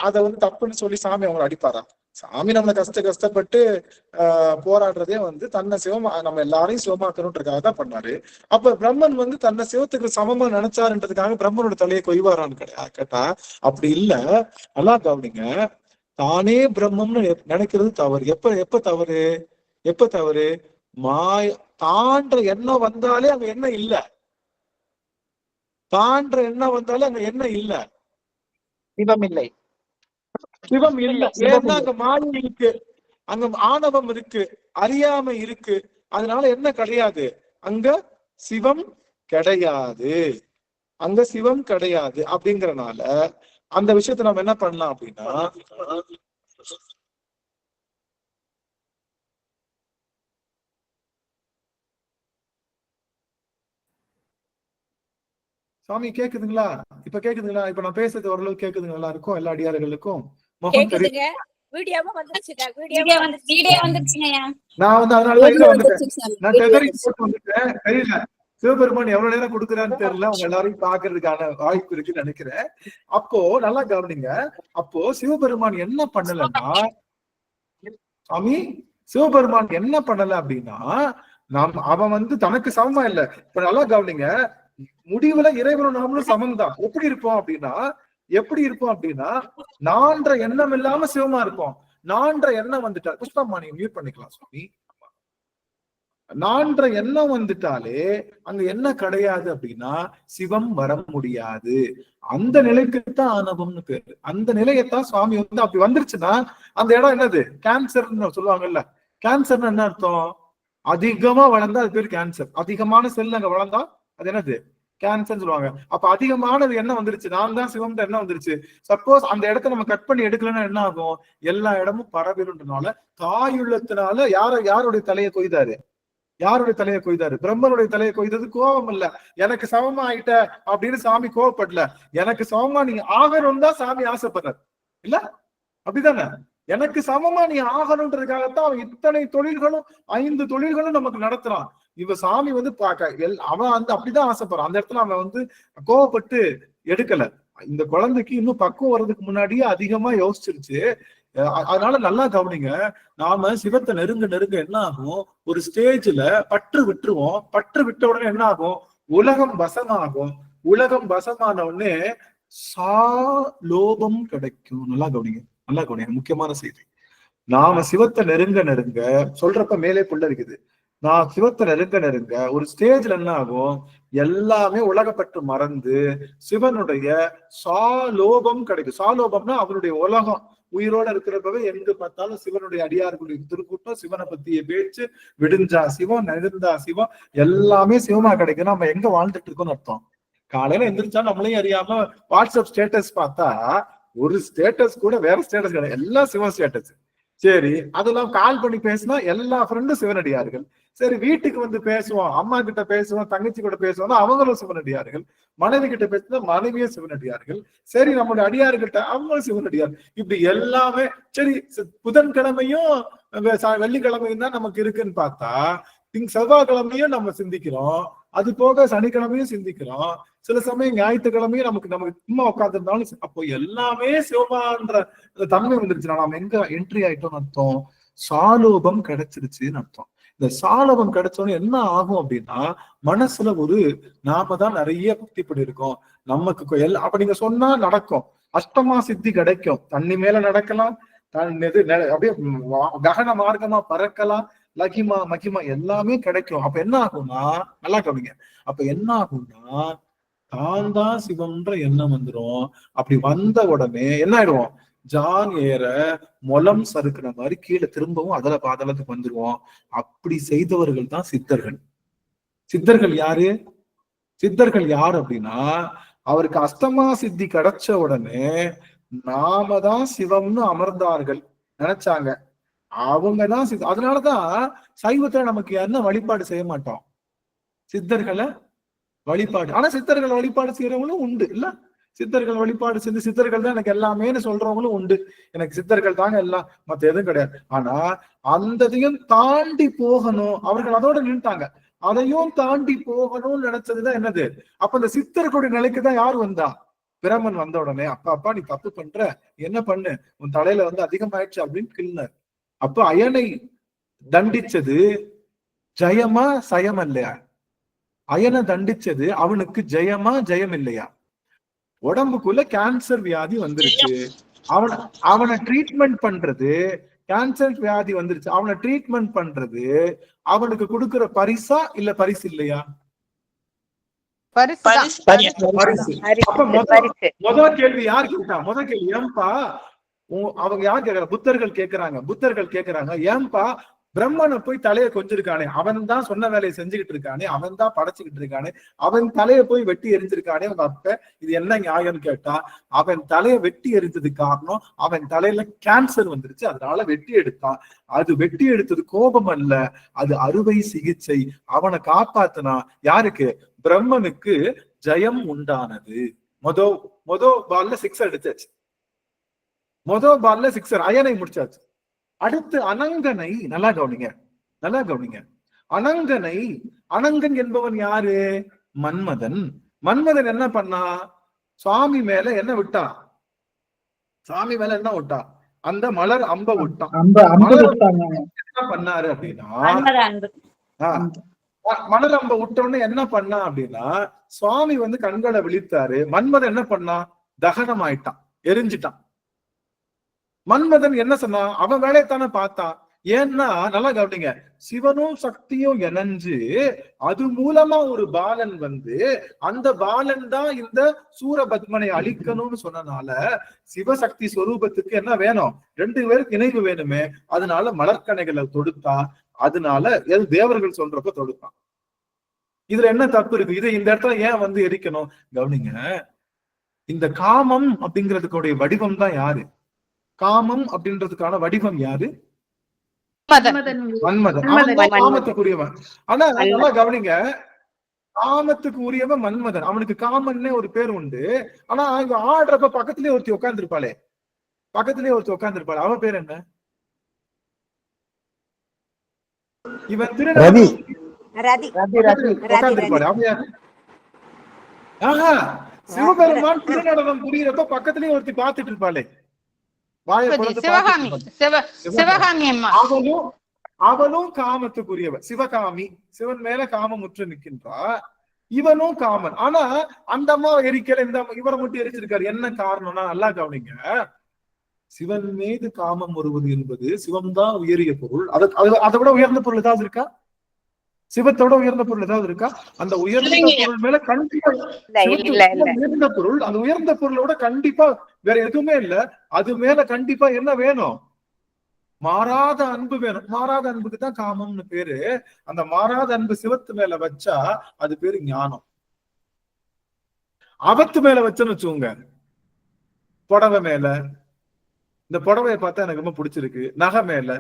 அதை வந்து தப்புன்னு சொல்லி சாமி அவங்களை அடிப்பாரா? சாமி நம்மளை கஷ்டப்பட்டு போராடுறதே வந்து தன்னை நம்ம எல்லாரையும் சிவமாக்கணுன்றதுக்காக தான் பண்ணாரு. அப்ப பிரம்மன் வந்து தன்னை சிவத்துக்கு சமமா நினைச்சாருன்றதுக்காக பிரம்மனோட தலையை கொய்வாரான்னு கேட்டா அப்படி இல்ல. நல்லா கவனிங்க. தானே பிரம்மம்னு நினைக்கிறது தவறு. எப்ப தவறு? எப்ப தவறு? தான்ற எண்ணம் வந்தாலே அங்க என்ன இல்ல. தான்ற எண்ணம் வந்தாலே அங்க என்ன இல்ல, சிவம் இல்லை. சிவம் இல்லை. ஏன்னா அங்க மாயை இருக்கு, அங்க ஆணவம் இருக்கு, அறியாமை இருக்கு. அதனால என்ன கிடையாது, அங்க சிவம் கிடையாது. அங்க சிவம் கிடையாது. அப்படிங்கறனால அந்த விஷயத்த நம்ம என்ன பண்ணலாம் அப்படின்னா, சாமி கேக்குதுங்களா? இப்ப கேக்குதுங்களா? இப்ப நான் பேசுறது ஓரளவு கேக்குதுங்க எல்லாருக்கும், எல்லா அடியார்களுக்கும்? நான் வந்து அதனாலதான் நான் டெதரிங் போட்டு வந்துட்டேன். தெரியல சிவபெருமான் எவ்வளவு நேரம் கொடுக்குறான்னு தெரியல. அவங்க எல்லாரையும் பாக்குறதுக்கான வாய்ப்பு இருக்குன்னு நினைக்கிறேன். அப்போ நல்லா கவனிங்க. அப்போ சிவபெருமான் என்ன பண்ணலன்னா, சாமி சிவபெருமான் என்ன பண்ணல அப்படின்னா, அவன் வந்து தனக்கு சமமா இல்ல. இப்ப நல்லா கவனிங்க. முடிவுல இறைவனும் நாமளும் சமம் தான். எப்படி இருப்போம் அப்படின்னா நான்ற எண்ணம் இல்லாம சிவமா இருப்போம். நான்ற எண்ணம் வந்துட்டா புஷ்பமா நீங்க மியூட் பண்ணிக்கலாம் சுவாமி. நான்ற எண்ணம் வந்துட்டாலே அங்க என்ன கிடையாது அப்படின்னா சிவம் வர முடியாது. அந்த நிலைக்குத்தான் ஆணவம்னு பேரு. அந்த நிலையத்தான் சுவாமி வந்து அப்படி வந்துருச்சுன்னா அந்த இடம் என்னது, கேன்சர்னு சொல்லுவாங்கல்ல. கேன்சர்னு என்ன அர்த்தம்? அதிகமா வளர்ந்தா அது பேர் கேன்சர். அதிகமான செல் அங்க வளர்ந்தா அது என்னது, கேன்சர் சொல்லுவாங்க. அப்ப அதிகமானது என்ன வந்துருச்சு, நான் தான் சிவம் என்ன வந்துருச்சு. சப்போஸ் அந்த இடத்த நம்ம கட் பண்ணி எடுக்கலன்னா என்ன ஆகும், எல்லா இடமும் பரவிடுன்றனால தாயுள்ளத்தினால யாருடைய தலையை கொய்தாரு? யாருடைய தலையை கொய்தாரு? பிரம்மனுடைய தலையை கொய்தது. கோபம் இல்ல, எனக்கு சமமா ஆயிட்ட அப்படின்னு சாமி கோவப்படல. எனக்கு சமமா நீங்க ஆகணும் தான் சாமி ஆசைப்படுறாரு. இல்ல அப்படிதானே? எனக்கு சமமா நீ ஆகணுன்றதுக்காகத்தான் அவன் இத்தனை தொழில்களும் 5 தொழில்களும் நமக்கு நடத்துறான். இவ சாமி வந்து அவன் வந்து அப்படிதான் ஆசைப்படுறான். அந்த இடத்துல அவன் வந்து கோவப்பட்டு எடுக்கல. இந்த குழந்தைக்கு இன்னும் பக்குவம் வர்றதுக்கு முன்னாடியே அதிகமா யோசிச்சிருச்சு. அதனால நல்லா கவனிங்க. நாம சிவத்தை நெருங்க என்ன ஆகும், ஒரு ஸ்டேஜ்ல பற்று விட்டுருவோம். பற்று விட்ட உடனே என்ன ஆகும், உலகம் வசமாகும். உலகம் வசமான உடனே சாலோபம் கிடைக்கும். நல்லா கவனிங்க, நல்லா கவனிங்க. முக்கியமான செய்தி. நாம சிவத்தை நெருங்க சொல்றப்ப மேலே புள்ள இருக்குது. நான் சிவத்தை நெருங்க ஒரு ஸ்டேஜ்ல என்ன ஆகும், எல்லாமே உலகப்பட்டு மறந்து சிவனுடைய சாலோபம் கிடைக்கும். சாலோபம்னா அவனுடைய உலகம். உயிரோட இருக்கிறப்பவே எங்க பார்த்தாலும் சிவனுடைய அடியார்களுடைய திருக்கூட்டம், சிவனை பத்திய பேச்சு, விடிஞ்சா சிவம், நெருந்தா சிவம், எல்லாமே சிவமா கிடைக்கும். நம்ம எங்க வாழ்ந்துட்டு இருக்கோம்னு அர்த்தம். காலையில எந்திரிச்சா நம்மளையும் அறியாம வாட்ஸ்அப் ஸ்டேட்டஸ் பார்த்தா ஒரு ஸ்டேட்டஸ் கூட வேற ஸ்டேட்டஸ் கிடையாது, எல்லாம் சிவன் ஸ்டேட்டஸ். சரி, அதெல்லாம் கால் பண்ணி பேசினா எல்லா ஃப்ரெண்டும் சிவனடியார்கள். சரி, வீட்டுக்கு வந்து பேசுவோம், அம்மா கிட்ட பேசுவோம், தங்கச்சி கூட பேசுவோம், அவங்களும் சிவனடியார்கள். மனைவி கிட்ட பேசினா மனைவியே சிவனடியார்கள். சரி, நம்மளுடைய அடியார்கிட்ட அவங்களும் சிவனடியார். இப்படி எல்லாமே சரி. புதன்கிழமையும் வெள்ளிக்கிழமையும் தான் நமக்கு இருக்குன்னு பார்த்தா செவ்வாய்க்கிழமையும் நம்ம சிந்திக்கிறோம். அது போக சனிக்கிழமையும் சிந்திக்கிறோம். சில சமயம் ஞாயிற்றுக்கிழமையும் நமக்கு சும்மா உட்காந்துருந்தாலும் அப்போ எல்லாமே சிவமான்ற தன்மை வந்துருச்சுன்னா நாம எங்க என்ட்ரி ஆயிட்டோம்னு அர்த்தம், சாலோபம் கிடைச்சிருச்சுன்னு அர்த்தம். இந்த சாலோபம் கிடைச்சோன்னு என்ன ஆகும் அப்படின்னா மனசுல நாம தான் நிறைய பக்தி பண்ணிருக்கோம், நமக்கு அப்ப நீங்க சொன்னா நடக்கும். அஷ்டமா சித்தி கிடைக்கும். தண்ணி மேல நடக்கலாம், அப்படியே ககன மார்க்கமா பறக்கலாம், லகிமா மகிமா எல்லாமே கிடைக்கும். அப்ப என்ன ஆகும்னா, நல்லா கவனிங்க, அப்ப என்ன ஆகும்னா தான் சிவம்ன்ற எண்ணம் வந்துடும். அப்படி வந்த உடனே என்ன ஆயிடுவோம், ஜான் ஏற மொலம் சறுக்குற மாதிரி கீழே திரும்பவும் அதல பாதளத்துக்கு வந்துருவோம். அப்படி செய்தவர்கள் தான் சித்தர்கள். சித்தர்கள் யாரு? சித்தர்கள் யார் அப்படின்னா, அவருக்கு அஷ்டமா சித்தி கிடைச்ச உடனே நாம தான் சிவம்னு அமர்ந்தார்கள் நினைச்சாங்க. அவங்கதான் அதனாலதான் சைவத்துல நமக்கு என்ன வழிபாடு செய்ய மாட்டோம், சித்தர்களை வழிபாடு. ஆனா சித்தர்கள் வழிபாடு செய்யறவங்களும் உண்டு இல்ல, சித்தர்கள் வழிபாடு செஞ்சு சித்தர்கள் தான் எனக்கு எல்லாமேன்னு சொல்றவங்களும் உண்டு. எனக்கு சித்தர்கள் தாங்க எல்லாம், மத்த எதுவும் கிடையாது. ஆனா அந்ததையும் தாண்டி போகணும், அவர்கள் அதோட நின்றுட்டாங்க. அதையும் தாண்டி போகணும்னு நினைச்சதுதான் என்னது, அப்ப இந்த சித்தர்களுடைய நிலைக்குதான் யார் வந்தா? பிரமன் வந்த உடனே அப்பா நீ தப்பு பண்ற, என்ன பண்ணு, உன் தலையில அதிகமாயிடுச்சு அப்படின்னு கிள்னார். அப்ப அயனை தண்டிச்சது ஜெயமா சயம் இல்லையா? அயனை தண்டிச்சது அவனுக்கு ஜெயமா ஜெயம் இல்லையா? உடம்புக்குள்ள கேன்சர் வியாதி வந்துருச்சு, அவனை ட்ரீட்மெண்ட் பண்றது, கேன்சர் வியாதி வந்துருச்சு, அவனை ட்ரீட்மெண்ட் பண்றது அவனுக்கு கொடுக்கிற பரிசா இல்ல பரிசு இல்லையா? பரிசு. அப்ப முதல் கேள்வி யார் கேட்டா? முதல் கேள்வி ஏன்பா அவங்க யார் கேக்குறாங்க? புத்தர்கள் கேக்குறாங்க ஏன்பா பிரம்மனை போய் தலையை கொஞ்சிருக்கானே, அவன் தான் சொன்ன வேலையை செஞ்சுக்கிட்டு இருக்கானே, அவன் தான் படைச்சுக்கிட்டு இருக்கானே, அவன் தலையை போய் வெட்டி எரிஞ்சிருக்கானே உங்க அப்ப, இது என்ன நியாயம்னு கேட்டா, அவன் தலையை வெட்டி எரிஞ்சது காரணம் அவன் தலையில கேன்சர் வந்துருச்சு, அதனால வெட்டி எடுத்தான். அது வெட்டி எடுத்தது கோபம் அல்ல, அது அறுவை சிகிச்சை. அவனை காப்பாத்தினா யாருக்கு? பிரம்மனுக்கு ஜெயம் உண்டானது. மொதோ பால்ல சிக்ஸர் அடிச்சாச்சு, மொதோ பால்ல சிக்ஸர், அயனை முடிச்சாச்சு. அடுத்து அனங்கனை, நல்லா கவனிங்க. அனங்கன் என்பவன் யாரு? மன்மதன். மன்மதன் என்ன பண்ணா? சுவாமி மேல என்ன விட்டா? அந்த மலர் அம்ப விட்டான். என்ன பண்ணாரு அப்படின்னா, மலர் அம்ப விட்டோன்னு என்ன பண்ணா அப்படின்னா, சுவாமி கண்களை விழித்தாரு. மன்மதன் என்ன பண்ணா? தகனம் ஆயிட்டான், எரிஞ்சிட்டான். மன்மதன் என்ன சொன்னா? அவன் வேலையத்தானே பார்த்தான். ஏன்னா நல்லா கவனிங்க, சிவனும் சக்தியும் இணைஞ்சு அது மூலமா ஒரு பாலன் அந்த பாலன் தான் இந்த சூரபத்மனை அழிக்கணும்னு சொன்னனால சிவசக்தி ஸ்வரூபத்துக்கு என்ன வேணும்? 2 பேருக்கு இணைவு வேணுமே. அதனால மலர்கணைகளை தொடுத்தா, அதனால தேவர்கள் சொல்றப்ப தொடுத்தான். இதுல என்ன தப்பு இருக்கு? இதை இந்த இடத்துல ஏன் எரிக்கணும்? கவனிங்க, இந்த காமம் அப்படிங்கிறதுக்குடைய வடிவம் தான் யாரு? காமம் அப்படின்றதுக்கான வடிவம் யாரு? மன்மதன். காமத்துக்குரியவன். ஆனா நல்லா கவனிங்க, காமத்துக்கு உரியவன் மன்மதன். அவனுக்கு காமன்னே ஒரு பேர் உண்டு. ஆனா இங்க ஆடுறப்ப பக்கத்திலேயே ஒருத்தி உட்கார்ந்துருப்பாளே, அவ பேர் என்ன? இவன் திருநெல்வேலி சிவபெருமான் திருநடனம் புரியறப்ப பக்கத்திலேயே ஒருத்தி பார்த்துட்டு இருப்பாளே, அவளும் காமத்துக்குரியவன், சிவகாமி. சிவன் மேல காமமுற்று நிற்கின்றா, இவனும் காமன். ஆனா அந்த அம்மா எரிக்கல, இந்த இவரை மட்டும் எரிச்சிருக்காரு. என்ன காரணம்னா நல்லா கவனிங்க, சிவன் மீது காமம் வருவது என்பது சிவம் தான் உயரிய பொருள். அதை விட உயர்ந்த பொருள் ஏதாவது இருக்கா? சிவத்தோட உயர்ந்த பொருள் ஏதாவது இருக்கா? அந்த உயர்ந்த பொருள் மேல கண்டிப்பா உயர்ந்த பொருள், அந்த உயர்ந்த பொருளோட கண்டிப்பா வேற எதுவுமே இல்ல. அது மேல கண்டிப்பா என்ன வேணும்? மாறாத அன்பு வேணும். மாறாத அன்புக்கு தான் காமம்னு பேரு. அந்த மாறாத அன்பு சிவத்து மேல வச்சா அது பேரு ஞானம். அவத்து மேல வச்சோன்னு வச்சுக்கோங்க, புடவை மேல, இந்த புடவையை பார்த்தா எனக்கு ரொம்ப பிடிச்சிருக்கு, நகை மேல,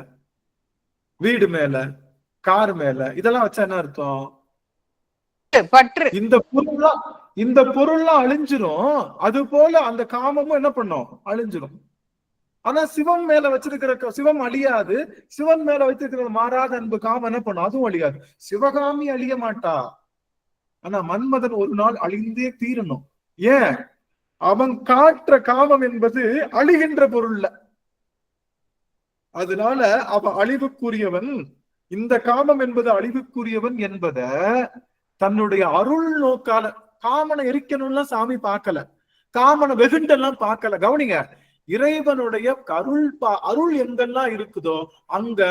வீடு மேல, கார் மேல, இதெல்லாம் வச்சா என்ன அர்த்தம்? இந்த பொருள்லாம் அழிஞ்சிரும். அது போல அந்த காமமும் என்ன பண்ணும்? அழிஞ்சிரும். ஆனா சிவன் மேல வச்சிருக்கிற சிவம் அழியாது. சிவன் மேல வச்சிருக்கிற மாறாத அன்பு காமம் என்ன பண்ணும்? அதுவும் அழியாது. சிவகாமி அழிய மாட்டா. ஆனா மன்மதன் ஒரு நாள் அழிந்தே தீரணும். ஏன்? அவன் காற்ற காமம் என்பது அழிகின்ற பொருள்ல, அதனால அவன் அழிவுக்குரியவன். இந்த காமம் என்பது அழிவுக்குரியவன் என்பத தன்னுடைய அருள் நோக்கால, காமனை எரிக்கணும்லாம் சாமி பார்க்கல, காமனை வெகுண்டெல்லாம் பார்க்கல. கவனிங்க, இறைவனுடைய அருள் எங்கெல்லாம் இருக்குதோ அங்க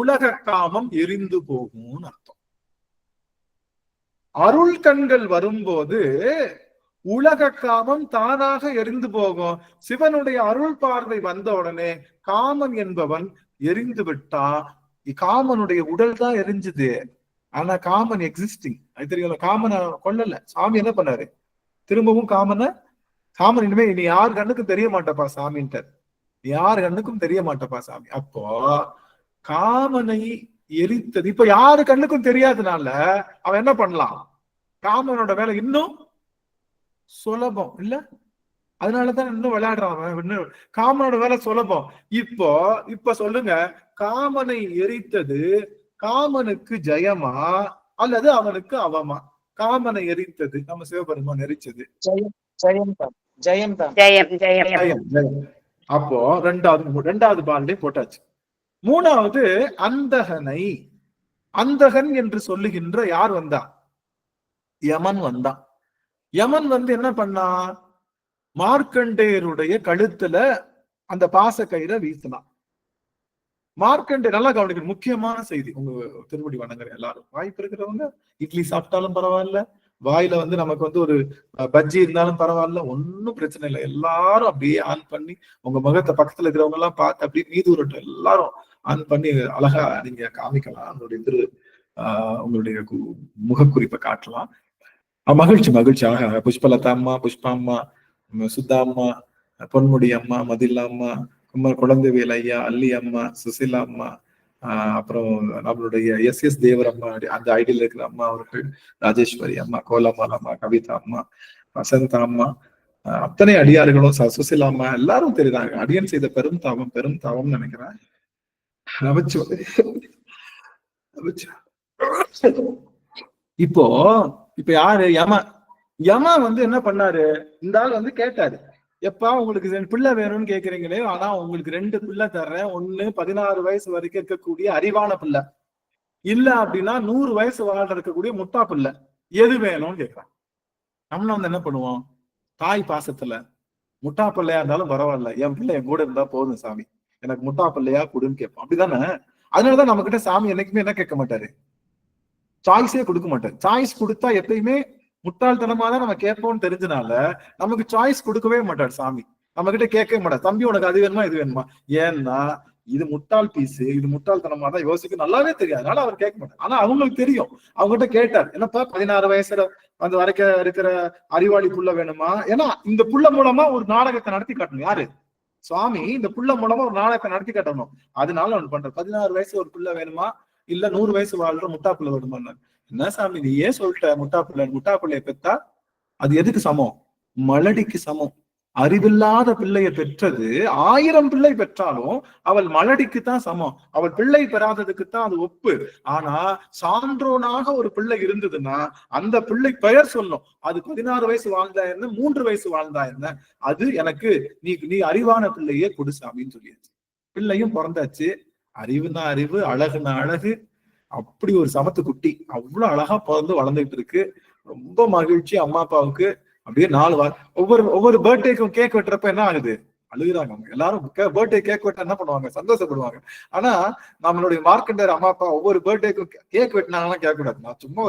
உலக காமம் எரிந்து போகும்னு அர்த்தம். அருள் கண்கள் வரும்போது உலக காமம் தானாக எரிந்து போகும். சிவனுடைய அருள் பார்வை வந்த உடனே காமன் என்பவன் எரிந்து விட்டா. காமனுடைய உடல் தான் எரிஞ்சுது, ஆனா காமன் எக்ஸிஸ்டிங். அது தெரியும். காமனை கொல்லல. சாமி என்ன பண்ணாரு? திரும்பவும் காமன் இனிமே நீ யார் கண்ணுக்கும் தெரிய மாட்டப்பா சாமின்ட்டு. யார் கண்ணுக்கும் தெரிய மாட்டப்பா சாமி. அப்போ காமனை எரித்தது இப்ப யாரு கண்ணுக்கும் தெரியாதனால அவன் என்ன பண்ணலாம்? காமனோட வேலை இன்னும் சுலபம் இல்ல? அதனாலதான் இன்னும் விளையாடுறான். காமனோட வேலை சுலபம். இப்ப சொல்லுங்க, காமனை எரித்தது காமனுக்கு ஜெயமா அல்லது அவனுக்கு அவமா? காமனை எரித்தது நம்ம சிவபெருமான் எரிச்சது ஜெயம். அப்போ ரெண்டாவது பால்லே போட்டாச்சு. மூணாவது அந்தகன் என்று சொல்லுகின்ற யார் வந்தா? யமன் வந்தான். யமன் வந்து என்ன பண்ணா? மார்க்கண்டேயருடைய கழுத்துல அந்த பாச கயிறை வீசினான். மார்க்கண்டே நல்லா கவனிக்கணும், முக்கியமான செய்தி. உங்க திருவடி வணங்குற எல்லாரும் வாய்ப்பு இருக்கிறவங்க இட்லி சாப்பிட்டாலும் பரவாயில்ல, வாயில வந்து நமக்கு வந்து ஒரு பஜ்ஜி இருந்தாலும் பரவாயில்ல, ஒன்னும் பிரச்சனை இல்லை. எல்லாரும் அப்படியே ஆன் பண்ணி உங்க முகத்தை பக்கத்துல இருக்கிறவங்க எல்லாம் பார்த்து அப்படியே மீது உருட்டும் எல்லாரும் ஆன் பண்ணி அழகா நீங்க காமிக்கலாம். அதனுடைய உங்களுடைய முகக்குறிப்பை காட்டலாம். மகிழ்ச்சி. ஆக புஷ்பலதா அம்மா, புஷ்பா அம்மா, சுத்தா அம்மா, பொன்முடி அம்மா, மதில்லா அம்மா, குழந்தைவேல் ஐயா, அல்லி அம்மா, சுசிலா அம்மா, அப்புறம் நம்மளுடைய எஸ் தேவர் அம்மா, அந்த ஐடியில் இருக்கிற அம்மா அவர்கள், ராஜேஸ்வரி அம்மா, கோலமால் அம்மா, கவிதா அம்மா, வசந்தா அம்மா, அத்தனை அடியார்களும் சுசிலா அம்மா எல்லாரும் தெரியுறாங்க. அடியன் செய்த பெரும் தாவம் நினைக்கிறேன். இப்ப யாரு? யமா வந்து என்ன பண்ணாரு? இந்த ஆள் வந்து கேட்டாரு, எப்பா உங்களுக்கு 2 பிள்ளை வேணும்னு கேக்குறீங்களே, ஆனா உங்களுக்கு 2 பிள்ளை தர்றேன். ஒண்ணு 16 வயசு வரைக்கும் இருக்கக்கூடிய அறிவான பிள்ளை, இல்ல அப்படின்னா 100 வயசு வாழ்ற இருக்கக்கூடிய முட்டா பிள்ளை, எது வேணும்னு கேட்கிறான். நம்ம வந்து என்ன பண்ணுவோம்? தாய் பாசத்துல முட்டா பிள்ளையா இருந்தாலும் பரவாயில்ல, என் பிள்ளை என் கூட இருந்தா போதும் சாமி, எனக்கு முட்டா பிள்ளையா கொடுன்னு கேட்போம். அப்படிதானே? அதனாலதான் நம்ம கிட்ட சாமி என்னைக்குமே என்ன கேட்க மாட்டாரு? சாய்ஸே கொடுக்க மாட்டாரு. சாய்ஸ் கொடுத்தா எப்பயுமே முட்டாள்தனமா தான் நம்ம கேட்போம்னு தெரிஞ்சனால நமக்கு சாய்ஸ் கொடுக்கவே மாட்டார் சாமி. நம்ம கிட்ட கேட்கவே மாட்டார், தம்பி உனக்கு அது வேணுமா இது வேணுமா. ஏன்னா இது முட்டாள் பீஸு, இது முட்டாள்தனமா தான் யோசிக்க நல்லாவே தெரியாது, அதனால அவர் கேட்க மாட்டார். ஆனா அவங்களுக்கு தெரியும். அவங்ககிட்ட கேட்டார், என்னப்பா 16 வயசுல அந்த வரைக்கும் இருக்கிற அறிவாளி புள்ள வேணுமா? ஏன்னா இந்த புள்ள மூலமா ஒரு நாடகத்தை நடத்தி காட்டணும். யாரு? சுவாமி இந்த புள்ள மூலமா ஒரு நாடகத்தை நடத்தி காட்டணும். அதனால அவன் பண்ற 16 வயசு ஒரு புள்ள வேணுமா, இல்ல 100 வயசு வாழ்ற முட்டா பிள்ளை வேணுமா? என்ன சாமி நீ ஏன் சொல்லிட்ட முட்டா பிள்ளைய பெத்தா அது எதுக்கு சமம்? மலடிக்கு சமம். அறிவில்லாத பிள்ளைய பெற்றது 1000 பிள்ளை பெற்றாலும் அவள் மலடிக்கு தான் சமம். அவள் பிள்ளை பெறாததுக்கு தான் அது ஒப்பு. ஆனா சான்றோனாக ஒரு பிள்ளை இருந்ததுன்னா அந்த பிள்ளை பெயர் சொல்லும். அது 16 வயசு வாழ்ந்தா என்ன, 3 வயசு வாழ்ந்தா என்ன, அது எனக்கு நீ அறிவான பிள்ளையே கொடு சாமின்னு சொல்லியாச்சு. பிள்ளையும் பிறந்தாச்சு. அறிவுனா அறிவு, அழகுனா அழகு. அப்படி ஒரு சமத்து குட்டி அவ்வளவு அழகா பிறந்து வளர்ந்துட்டு இருக்கு. ரொம்ப மகிழ்ச்சி அம்மா அப்பாவுக்கு. அப்படியே 4 வாரம் ஒவ்வொரு பர்த்டேக்கும் கேக் வெட்டுறப்ப என்ன ஆகுது? அழுகுறாங்க. அவங்க எல்லாரும் பர்த்டே கேக் வெட்ட என்ன பண்ணுவாங்க? சந்தோஷப்படுவாங்க. ஆனா நம்மளுடைய மார்க்கண்டேயர் அம்மா அப்பா ஒவ்வொரு பர்த்டேக்கும் கேக் வெட்டினாங்கன்னா கேட்க கூடாது. நான் சும்மா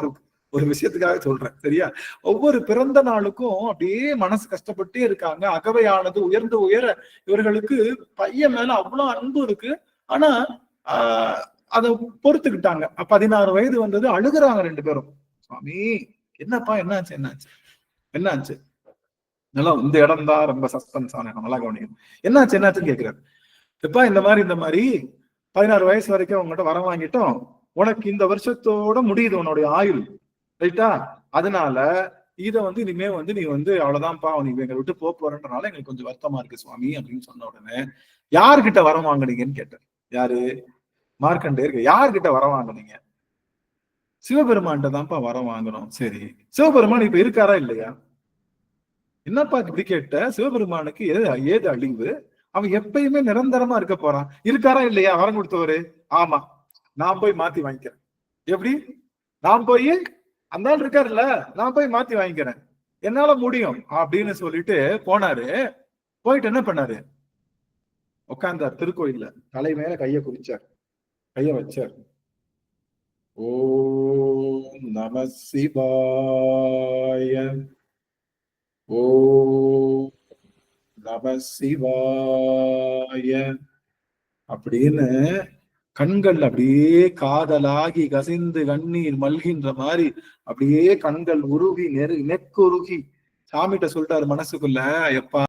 ஒரு விஷயத்துக்காக சொல்றேன், சரியா? ஒவ்வொரு பிறந்த நாளுக்கும் அப்படியே மனசு கஷ்டப்பட்டே இருக்காங்க. அகவையானது உயர இவர்களுக்கு பையன் மேல அவ்வளவு அன்பு இருக்கு. ஆனா அதை பொறுத்துக்கிட்டாங்க. 16 வயது வந்தது, அழுகுறாங்க 2 பேரும். சுவாமி என்னப்பா என்னாச்சு? நல்லா இந்த இடம் தான் ரொம்ப சஸ்பென்ஸ் ஆன நல்லா கவனிக்கணும். என்னாச்சுன்னு கேட்கிறாரு. எப்பா இந்த மாதிரி 16 வயசு வரைக்கும் உங்ககிட்ட வர வாங்கிட்டோம், உனக்கு இந்த வருஷத்தோட முடியுது உன்னுடைய ஆயுள், ரைட்டா? அதனால இத வந்து இனிமே வந்து நீ வந்து அவ்வளவுதான்ப்பா, நீ எங்களை விட்டு போறன்றனால எங்களுக்கு கொஞ்சம் வருத்தமா இருக்கு சுவாமி அப்படின்னு சொன்ன உடனே யாருக்கிட்ட வரம் வாங்குனீங்கன்னு கேட்டார். யாரு? மார்க்கண்டேயர். யார்கிட்ட வரம் வாங்குனீங்க? சிவபெருமான்கிட்ட தான்ப்பா வரம் வாங்கணும். சரி, சிவபெருமான் இப்ப இருக்காரா இல்லையா? என்னப்பா இப்படி கேட்ட? சிவபெருமானுக்கு ஏது அழிவு? அவன் எப்பயுமே நிரந்தரமா இருக்க போறான். இருக்காரா இல்லையா வரம் கொடுத்தவரு? ஆமா, நான் போய் மாத்தி வாங்கிக்கிறேன். எப்படி? நான் போய் அந்த ஆள் இருக்காருல்ல, நான் போய் மாத்தி வாங்கிக்கிறேன், என்னால முடியும் அப்படின்னு சொல்லிட்டு போனாரு. போயிட்டு என்ன பண்ணாரு? உட்கார்ந்தார் திருக்கோயில்ல, தலை மேல கைய வச்சார். ஓம் நம சிவாய, ஓம் நம சிவாய அப்படின்னு கண்கள் அப்படியே காதலாகி கசிந்து கண்ணீர் மல்கின்ற மாதிரி அப்படியே கண்கள் உருகி நெக்குருகி சாமிகிட்ட சொல்லிட்டாரு மனசுக்குள்ள, எப்பா